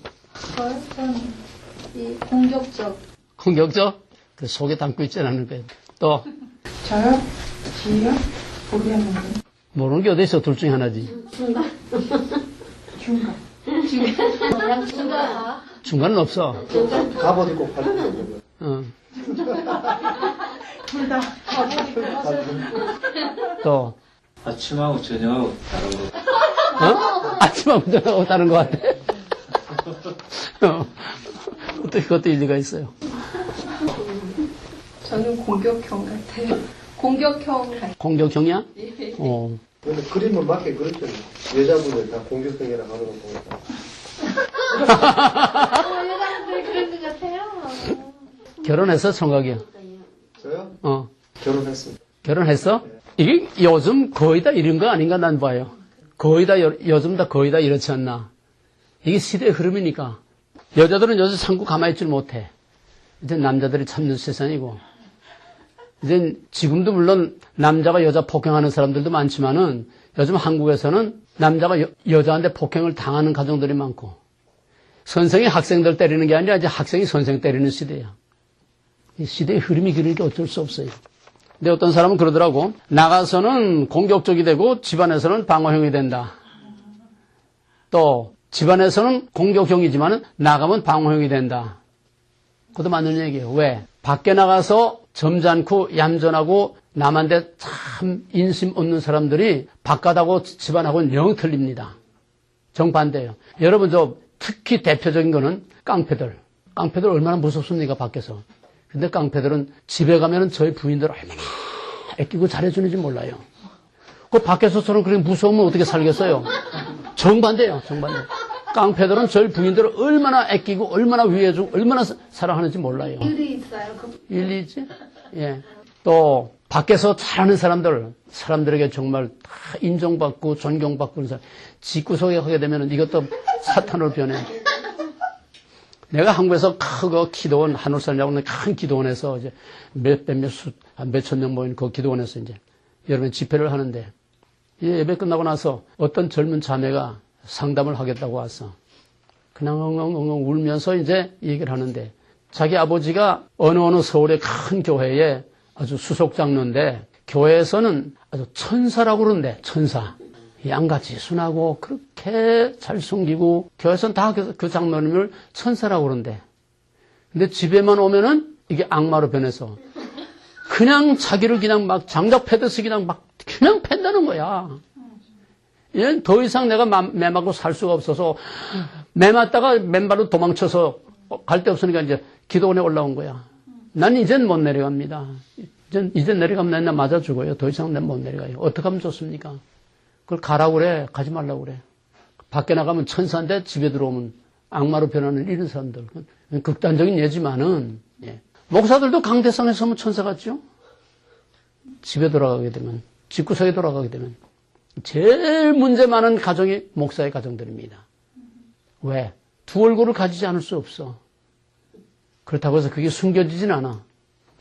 이 공격적. 공격적? 그 속에 담고 있지 않는 거예요. 또 저요? 지요? 모르겠는데. 모르는 게 어디 있어? 둘 중에 하나지. 중간. 중간은 없어. 갑옷 입고 팔 때. 어. 둘 다. 또, 아침하고 저녁하고 다른 거. 아침하고 저녁하고 다른 것 같아. 그것도 일리가 있어요. 저는 공격형 같아요. 공격형 같아요. 공격형이야? 근데 그림은 맞게 그렸죠. 여자분들 다 공격형이라 하는 거 보니까. 여자분들 그런 것 같아요. 결혼했어, 총각이야? 저요? 결혼했습니다. 결혼했어? 이게 요즘 거의 다 이런 거 아닌가 난 봐요. 거의 다, 요즘 다 거의 다 이렇지 않나. 이게 시대의 흐름이니까. 여자들은 요새 참고 가만히 있질 못해. 이제 남자들이 참는 세상이고. 이제 지금도 물론 남자가 여자 폭행하는 사람들도 많지만은 요즘 한국에서는 남자가 여자한테 폭행을 당하는 가정들이 많고 선생이 학생들 때리는 게 아니라 이제 학생이 선생 때리는 시대야. 이 시대의 흐름이 그러니까 어쩔 수 없어요. 근데 어떤 사람은 그러더라고. 나가서는 공격적이 되고 집안에서는 방어형이 된다. 또 집안에서는 공격형이지만 나가면 방어형이 된다. 그것도 맞는 얘기예요. 왜? 밖에 나가서 점잖고 얌전하고 남한테 참 인심 없는 사람들이 바깥하고 집안하고는 영 틀립니다. 정반대예요. 여러분 특히 대표적인 거는 깡패들. 깡패들 얼마나 무섭습니까 밖에서. 근데 깡패들은 집에 가면은 저희 부인들 얼마나 애끼고 잘해주는지 몰라요. 그 밖에서처럼 그렇게 무서우면 어떻게 살겠어요? 정반대예요. 정반대. 깡패들은 저희 부인들을 얼마나 애끼고 얼마나 위해주고 얼마나 사랑하는지 몰라요. 일리 있어요. 일리 있지? 예. 또 밖에서 잘하는 사람들에게 정말 다 인정받고 존경받고 그런 사람 집구석에 하게 되면 이것도 사탄으로 변해. 내가 한국에서 크고 기도원 한울산이라고 하는 큰 기도원에서 이제 몇천 명 모인 그 기도원에서 이제 여러분 집회를 하는데 예배 끝나고 나서 어떤 젊은 자매가 상담을 하겠다고 왔어. 그냥 엉엉엉엉 울면서 이제 얘기를 하는데 자기 아버지가 어느 서울의 큰 교회에 아주 수석장로인데 교회에서는 아주 천사라고 그러는데 천사. 양같이 순하고 그렇게 잘 숨기고 교회에서는 다 그 장로님을 천사라고 그러는데 근데 집에만 오면은 이게 악마로 변해서 그냥 자기를 그냥 막 장작 패듯이 그냥 팬다는 거야. 얘는 더 이상 내가 매 맞고 살 수가 없어서 매 맞다가 맨발로 도망쳐서 갈 데 없으니까 이제 기도원에 올라온 거야. 난 이젠 못 내려갑니다. 이젠 내려가면 나 맞아 죽어요. 더 이상 난 못 내려가요. 어떻게 하면 좋습니까? 그걸 가라고 그래. 가지 말라고 그래. 밖에 나가면 천사인데 집에 들어오면 악마로 변하는 이런 사람들. 극단적인 예지만은, 예. 목사들도 강대상에 서면 천사 같죠? 집에 돌아가게 되면, 집구석에 돌아가게 되면. 제일 문제 많은 가정이 목사의 가정들입니다. 왜? 두 얼굴을 가지지 않을 수 없어. 그렇다고 해서 그게 숨겨지진 않아.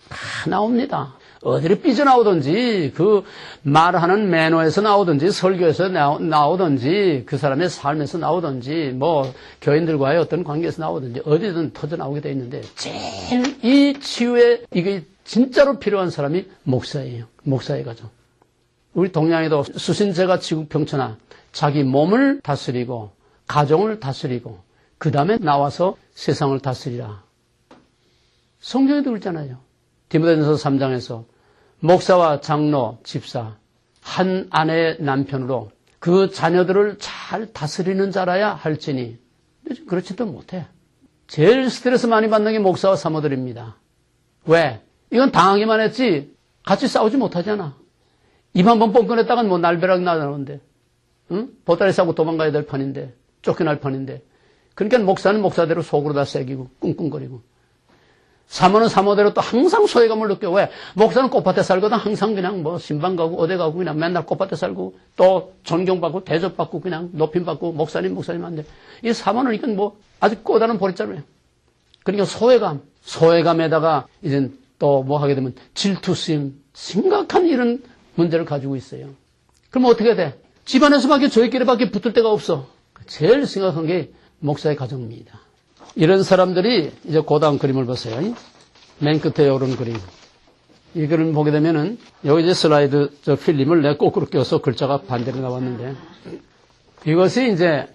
다 나옵니다. 어디를 삐져나오든지 그 말하는 매너에서 나오든지 설교에서 나오든지 그 사람의 삶에서 나오든지 뭐 교인들과의 어떤 관계에서 나오든지 어디든 터져나오게 돼 있는데 제일 이 치유에 이게 진짜로 필요한 사람이 목사예요. 목사의 가정. 우리 동양에도 수신제가 지국평천하 자기 몸을 다스리고 가정을 다스리고 그 다음에 나와서 세상을 다스리라. 성경에도 그렇잖아요. 디모데전서 3장에서 목사와 장로, 집사 한 아내의 남편으로 그 자녀들을 잘 다스리는 자라야 할지니 그렇지도 못해. 제일 스트레스 많이 받는 게 목사와 사모들입니다. 왜? 이건 당하기만 했지 같이 싸우지 못하잖아. 입 한 번 뻥꺼냈다간 뭐 날벼락 나오는데 응? 보따리 싸고 도망가야 될 판인데 쫓겨날 판인데 그러니까 목사는 목사대로 속으로 다 새기고 꿍꿍거리고 사모는 사모대로 또 항상 소외감을 느껴. 왜? 목사는 꽃밭에 살거든 항상 그냥 뭐 신방 가고 어디 가고 그냥 맨날 꽃밭에 살고 또 존경받고 대접받고 그냥 높임받고 목사님 한데 이 사모는 이건 뭐 아주 꼬다른 보릿자루예요. 그러니까 소외감에다가 이제 또 뭐 하게 되면 질투심 심각한 이런 문제를 가지고 있어요. 그럼 어떻게 돼? 집안에서밖에 저희끼리밖에 붙을 데가 없어. 제일 심각한 게 목사의 가정입니다. 이런 사람들이 이제 고다음 그림을 보세요. 맨 끝에 오른 그림. 이 글을 보게 되면은, 여기 이제 슬라이드 필름을 내가 거꾸로 껴서 글자가 반대로 나왔는데, 이것이 이제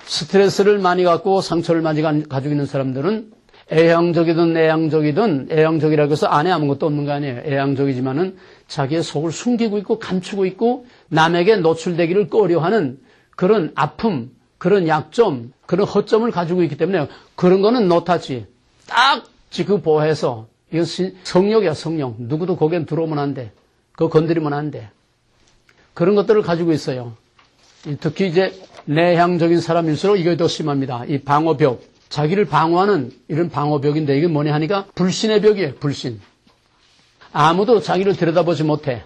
스트레스를 많이 갖고 상처를 많이 가지고 있는 사람들은 애양적이든 내양적이든, 애양적이라고 해서 안에 아무것도 없는 거 아니에요. 애양적이지만은 자기의 속을 숨기고 있고 감추고 있고 남에게 노출되기를 꺼려하는 그런 아픔, 그런 약점, 그런 허점을 가지고 있기 때문에 그런 거는 노타치. 딱 그 보호해서, 이건 성욕이야, 성욕. 누구도 거기에 들어오면 안 돼. 그거 건드리면 안 돼. 그런 것들을 가지고 있어요. 특히 이제 내향적인 사람일수록 이게 더 심합니다. 이 방어벽. 자기를 방어하는 이런 방어벽인데 이게 뭐냐 하니까 불신의 벽이에요. 불신. 아무도 자기를 들여다보지 못해.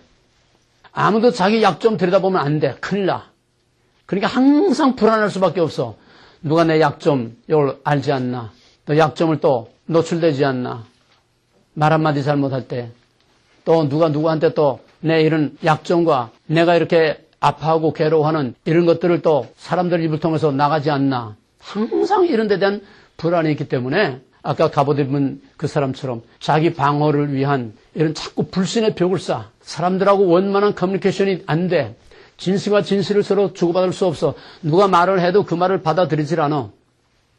아무도 자기 약점 들여다보면 안 돼. 큰일 나. 그러니까 항상 불안할 수밖에 없어. 누가 내 약점 이걸 알지 않나. 또 약점을 또 노출되지 않나. 말 한마디 잘못할 때. 또 누가 누구한테 또 내 이런 약점과 내가 이렇게 아파하고 괴로워하는 이런 것들을 또 사람들 입을 통해서 나가지 않나. 항상 이런 데 대한 불안이 있기 때문에 아까 갑옷 입은 그 사람처럼 자기 방어를 위한 이런 자꾸 불신의 벽을 쌓아. 사람들하고 원만한 커뮤니케이션이 안 돼. 진실과 진실을 서로 주고받을 수 없어. 누가 말을 해도 그 말을 받아들이질 않아.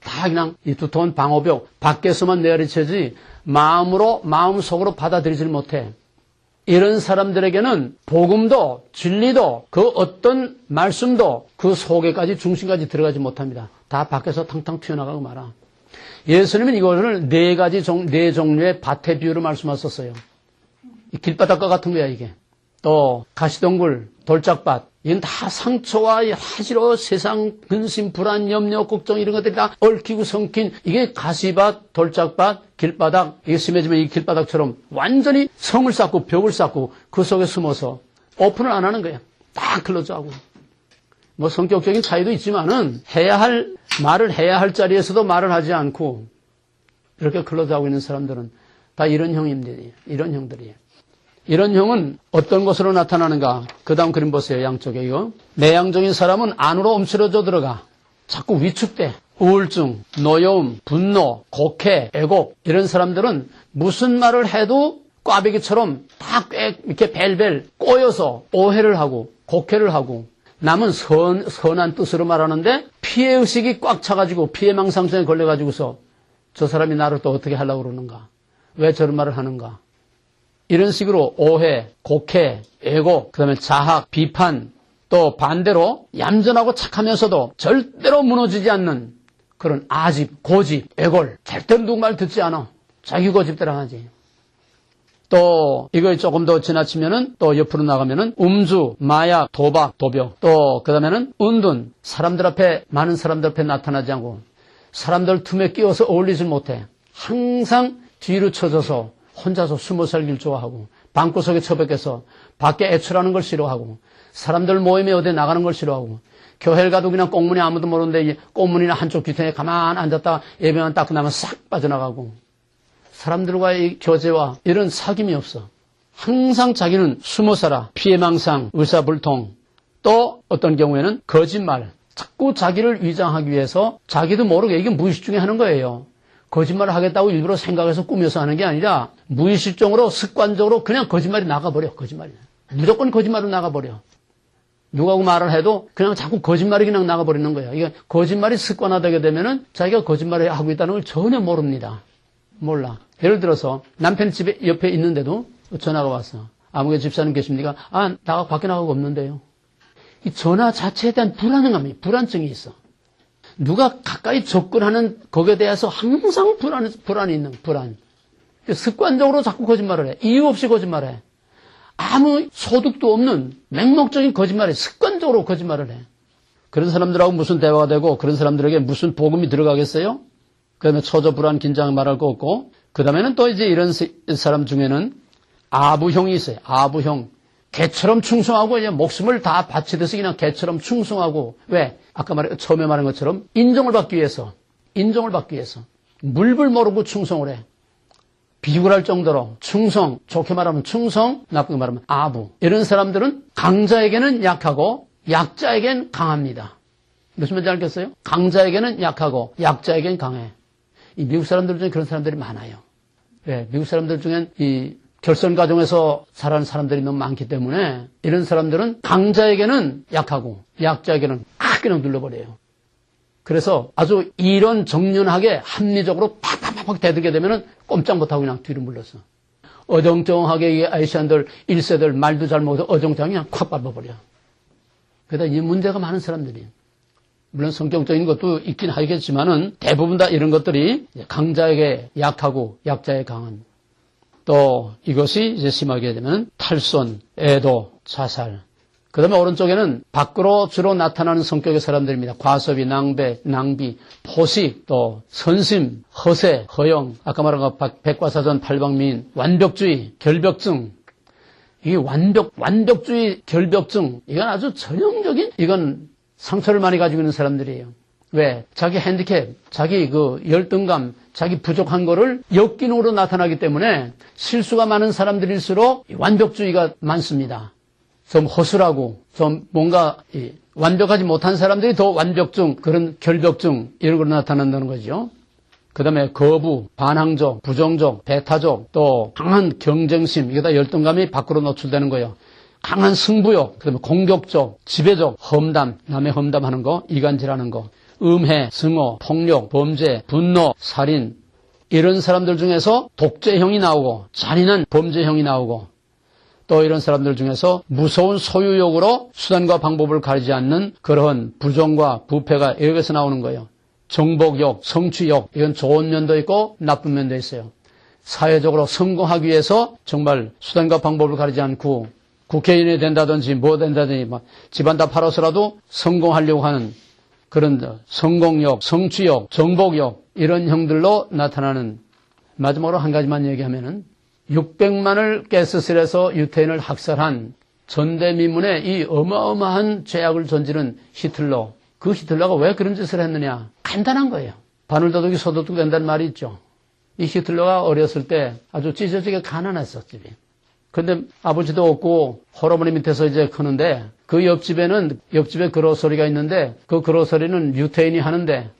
다 그냥 이 두터운 방어벽 밖에서만 내리쳐지 마음속으로 받아들이질 못해. 이런 사람들에게는 복음도 진리도 그 어떤 말씀도 그 속에까지 중심까지 들어가지 못합니다. 다 밖에서 탕탕 튀어나가고 말아. 예수님은 이거를 네 종류의 밭의 비유로 말씀하셨어요. 길바닥과 같은 거야 이게. 또 가시덩굴, 돌짝밭 이건 다 상처와 하지로 세상 근심, 불안, 염려, 걱정 이런 것들이 다 얽히고 성긴 이게 가시밭, 돌짝밭, 길바닥 이게 심해지면 이 길바닥처럼 완전히 성을 쌓고 벽을 쌓고 그 속에 숨어서 오픈을 안 하는 거예요. 딱 클로즈하고. 뭐 성격적인 차이도 있지만은 말을 해야 할 자리에서도 말을 하지 않고 이렇게 클로즈하고 있는 사람들은 다 이런 형들이에요. 이런 형들이에요. 이런 형은 어떤 것으로 나타나는가? 그 다음 그림 보세요. 양쪽에 이거. 내향적인 사람은 안으로 움츠러져 들어가. 자꾸 위축돼. 우울증, 노여움, 분노, 곡해, 애곡 이런 사람들은 무슨 말을 해도 꽈배기처럼 다 꽤 이렇게 벨벨 꼬여서 오해를 하고 곡해를 하고 남은 선한 뜻으로 말하는데 피해의식이 꽉 차가지고 피해망상증에 걸려가지고서 저 사람이 나를 또 어떻게 하려고 그러는가? 왜 저런 말을 하는가? 이런 식으로 오해, 곡해, 애곡, 그 다음에 자학, 비판, 또 반대로 얌전하고 착하면서도 절대로 무너지지 않는 그런 아집, 고집, 애골, 절대로 누구 말 듣지 않아. 자기 고집대로 하지. 또 이걸 조금 더 지나치면은 또 옆으로 나가면은 음주, 마약, 도박, 도벽, 또 그 다음에는 은둔, 많은 사람들 앞에 나타나지 않고 사람들 틈에 끼어서 어울리지 못해. 항상 뒤로 쳐져서 혼자서 숨어 살길 좋아하고 방구석에 처박혀서 밖에 애출하는 걸 싫어하고 사람들 모임에 어디 나가는 걸 싫어하고 교회를 가도 그냥 꽁문이 아무도 모르는데 꽁문이나 한쪽 뒤편에 가만 앉았다가 예배만 딱 끝나면 싹 빠져나가고 사람들과의 교제와 이런 사귐이 없어. 항상 자기는 숨어 살아. 피해망상, 의사불통 또 어떤 경우에는 거짓말. 자꾸 자기를 위장하기 위해서 자기도 모르게 이게 무의식 중에 하는 거예요. 거짓말을 하겠다고 일부러 생각해서 꾸며서 하는 게 아니라 무의식적으로 습관적으로 그냥 거짓말이 나가버려. 거짓말이. 무조건 거짓말로 나가버려. 누구하고 말을 해도 그냥 자꾸 거짓말이 그냥 나가버리는 거예요. 이게 거짓말이 습관화되게 되면은 자기가 거짓말을 하고 있다는 걸 전혀 모릅니다. 몰라. 예를 들어서 남편이 집에 옆에 있는데도 전화가 왔어. 아무개 집사님 계십니까? 나가 밖에 나가고 없는데요. 이 전화 자체에 대한 불안증이 있어. 누가 가까이 접근하는 거기에 대해서 항상 불안이 있는 불안. 습관적으로 자꾸 거짓말을 해. 이유 없이 거짓말해. 아무 소득도 없는 맹목적인 거짓말에 습관적으로 거짓말을 해. 그런 사람들하고 무슨 대화가 되고 그런 사람들에게 무슨 복음이 들어가겠어요? 그 다음에 초조, 불안, 긴장 말할 거 없고 그 다음에는 또 이제 이런 사람 중에는 아부형이 있어요. 아부형. 개처럼 충성하고 이제 목숨을 다 바치듯이 그냥 개처럼 충성하고 왜? 아까 처음에 말한 것처럼 인정을 받기 위해서 물불 모르고 충성을 해. 비굴할 정도로 충성, 좋게 말하면 충성, 나쁘게 말하면 아부. 이런 사람들은 강자에게는 약하고 약자에겐 강합니다. 무슨 말인지 알겠어요? 강자에게는 약하고 약자에겐 강해. 이 미국 사람들 중에 그런 사람들이 많아요. 왜? 미국 사람들 중엔 이 결선 과정에서 자라는 사람들이 너무 많기 때문에 이런 사람들은 강자에게는 약하고 약자에게는 막 그냥 눌러버려요. 그래서 아주 이런 정연하게 합리적으로 팍팍팍 대들게 되면은 꼼짝 못하고 그냥 뒤로 물러서. 어정쩡하게 이 아시안들 1세들 말도 잘 못해서 어정쩡하게 그냥 콱 밟아버려. 그러다 이 문제가 많은 사람들이. 물론 성격적인 것도 있긴 하겠지만은 대부분 다 이런 것들이 강자에게 약하고 약자에 강한. 또 이것이 이제 심하게 되면 탈선, 애도, 자살. 그 다음에 오른쪽에는 밖으로 주로 나타나는 성격의 사람들입니다. 과섭이, 낭배, 낭비, 포식, 또 선심, 허세, 허영, 아까 말한 것 백과사전, 팔방미인, 완벽주의, 결벽증. 이게 완벽주의, 결벽증. 이건 아주 전형적인, 이건 상처를 많이 가지고 있는 사람들이에요. 왜? 자기 핸디캡, 자기 그 열등감, 자기 부족한 거를 역기능으로 나타나기 때문에 실수가 많은 사람들일수록 완벽주의가 많습니다. 좀 허술하고 좀 뭔가 완벽하지 못한 사람들이 더 완벽증, 그런 결벽증 이런 걸로 나타난다는 거죠. 그 다음에 거부, 반항적, 부정적, 배타적, 또 강한 경쟁심, 이게 다 열등감이 밖으로 노출되는 거예요. 강한 승부욕, 그 다음에 공격적, 지배적, 험담, 남의 험담하는 거, 이간질하는 거, 음해, 증오, 폭력, 범죄, 분노, 살인 이런 사람들 중에서 독재형이 나오고 잔인한 범죄형이 나오고 또 이런 사람들 중에서 무서운 소유욕으로 수단과 방법을 가리지 않는 그러한 부정과 부패가 여기서 나오는 거예요. 정복욕, 성취욕 이건 좋은 면도 있고 나쁜 면도 있어요. 사회적으로 성공하기 위해서 정말 수단과 방법을 가리지 않고 국회의원이 된다든지 뭐 된다든지 막 집안 다 팔아서라도 성공하려고 하는 그런 성공욕, 성취욕, 정복욕 이런 형들로 나타나는. 마지막으로 한 가지만 얘기하면은 600만을 가스실에서 유태인을 학살한 전대미문의 이 어마어마한 죄악을 저지른 히틀러. 그 히틀러가 왜 그런 짓을 했느냐? 간단한 거예요. 바늘도둑이 소도둑 된다는 말이 있죠. 이 히틀러가 어렸을 때 아주 찢어지게 가난했어, 집이. 근데 아버지도 없고 할아버지 밑에서 이제 크는데 그 옆집에 그로서리가 있는데 그 그로서리는 유태인이 하는데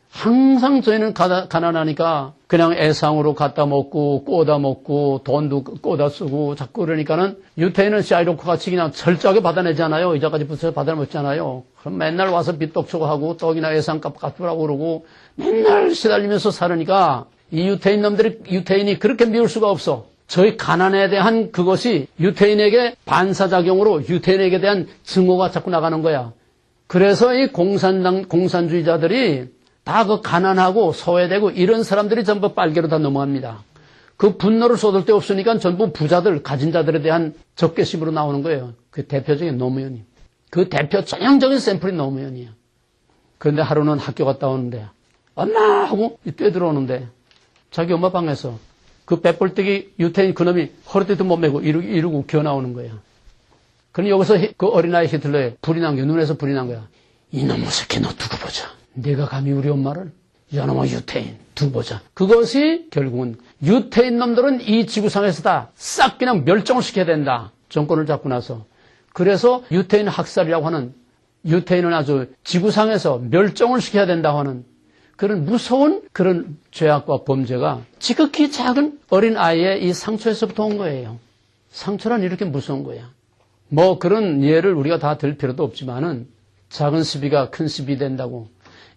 항상 저희는 가난하니까 그냥 애상으로 갖다 먹고 꼬다 먹고 돈도 꼬다 쓰고 자꾸 그러니까는 유태인은 샤이로크 같이 그냥 철저하게 받아내잖아요. 이자까지 붙여서 받아먹잖아요. 그럼 맨날 와서 빚독초고 하고 떡이나 애상값 갚으라고 그러고 맨날 시달리면서 살으니까 이 유태인이 그렇게 미울 수가 없어. 저희 가난에 대한 그것이 유태인에게 반사작용으로 유태인에게 대한 증오가 자꾸 나가는 거야. 그래서 이 공산주의자들이 다 그 가난하고 소외되고 이런 사람들이 전부 빨개로 다 넘어갑니다. 그 분노를 쏟을 데 없으니까 전부 부자들, 가진 자들에 대한 적개심으로 나오는 거예요. 그 대표적인 노무현이. 그 대표 전형적인 샘플이 노무현이에요. 그런데 하루는 학교 갔다 오는데 엄마 하고 뛰어들어오는데 자기 엄마 방에서 그 빼볼때기 유태인 그놈이 허리띠도 못 메고 이러고 기어 나오는 거예요. 그럼 여기서 그 어린아이 히틀러에 불이 난 거야. 눈에서 불이 난 거야. 이놈의 새끼 너 두고 보자. 내가 감히 우리 엄마를 이놈의 유태인 두고 보자. 그것이 결국은 유태인 놈들은 이 지구상에서 다 싹 그냥 멸종을 시켜야 된다. 정권을 잡고 나서. 그래서 유태인 학살이라고 하는 유태인은 아주 지구상에서 멸종을 시켜야 된다고 하는 그런 무서운 그런 죄악과 범죄가 지극히 작은 어린 아이의 이 상처에서부터 온 거예요. 상처란 이렇게 무서운 거야. 뭐 그런 예를 우리가 다 들 필요도 없지만은 작은 시비가 큰 시비 된다고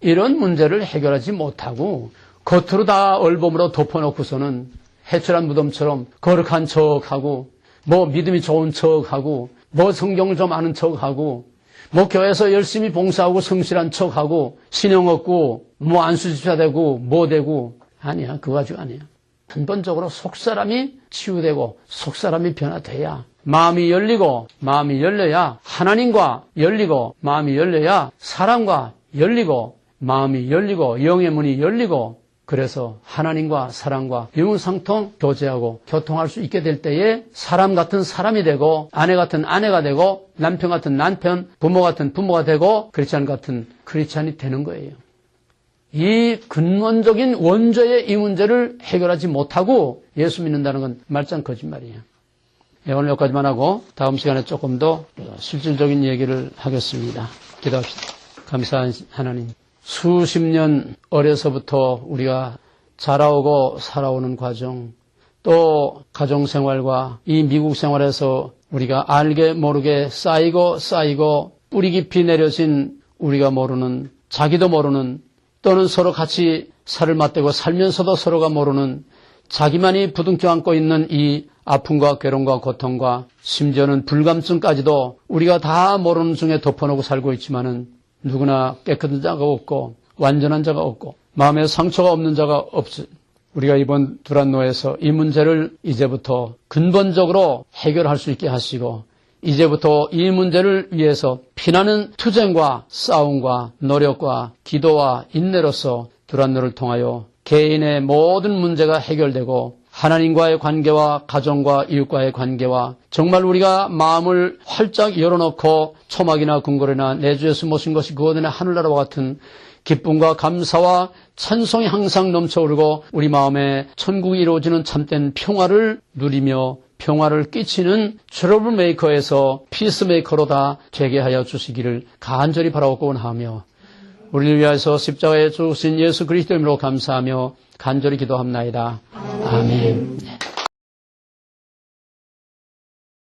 이런 문제를 해결하지 못하고 겉으로 다 얼범으로 덮어놓고서는 해출한 무덤처럼 거룩한 척하고 뭐 믿음이 좋은 척하고 뭐 성경을 좀 아는 척하고 뭐 교회에서 열심히 봉사하고 성실한 척하고 신용 얻고 뭐 안수집사 되고 뭐 되고 아니야. 그거 가지고 아니야. 근본적으로 속사람이 치유되고 속사람이 변화돼야 마음이 열려야 하나님과 열리고 마음이 열려야 사람과 열리고 마음이 열리고 영의 문이 열리고 그래서 하나님과 사람과 유무상통 교제하고 교통할 수 있게 될 때에 사람 같은 사람이 되고 아내 같은 아내가 되고 남편 같은 남편, 부모 같은 부모가 되고 크리스찬 같은 크리스찬이 되는 거예요. 이 근원적인 원죄의 이 문제를 해결하지 못하고 예수 믿는다는 건 말짱 거짓말이에요. 오늘 여기까지만 하고 다음 시간에 조금 더 실질적인 얘기를 하겠습니다. 기도합시다. 감사한 하나님. 수십 년 어려서부터 우리가 자라오고 살아오는 과정 또 가정생활과 이 미국 생활에서 우리가 알게 모르게 쌓이고 뿌리 깊이 내려진 우리가 모르는, 자기도 모르는, 또는 서로 같이 살을 맞대고 살면서도 서로가 모르는, 자기만이 부둥켜 안고 있는 이 아픔과 괴로움과 고통과 심지어는 불감증까지도 우리가 다 모르는 중에 덮어놓고 살고 있지만은 누구나 깨끗한 자가 없고 완전한 자가 없고 마음에 상처가 없는 자가 없지. 우리가 이번 두란노에서 이 문제를 이제부터 근본적으로 해결할 수 있게 하시고 이제부터 이 문제를 위해서 피나는 투쟁과 싸움과 노력과 기도와 인내로서 두란노를 통하여 개인의 모든 문제가 해결되고 하나님과의 관계와 가정과 이웃과의 관계와 정말 우리가 마음을 활짝 열어놓고 초막이나 궁궐이나 내 주에서 모신 것이 그곳의 하늘나라와 같은 기쁨과 감사와 찬송이 항상 넘쳐오르고 우리 마음에 천국이 이루어지는 참된 평화를 누리며 평화를 끼치는 트러블 메이커에서 피스메이커로 다 되게 하여 주시기를 간절히 바라고 원하며 우리를 위하여서 십자가에 죽으신 예수 그리스도 이름으로 감사하며 간절히 기도합나이다. 아멘.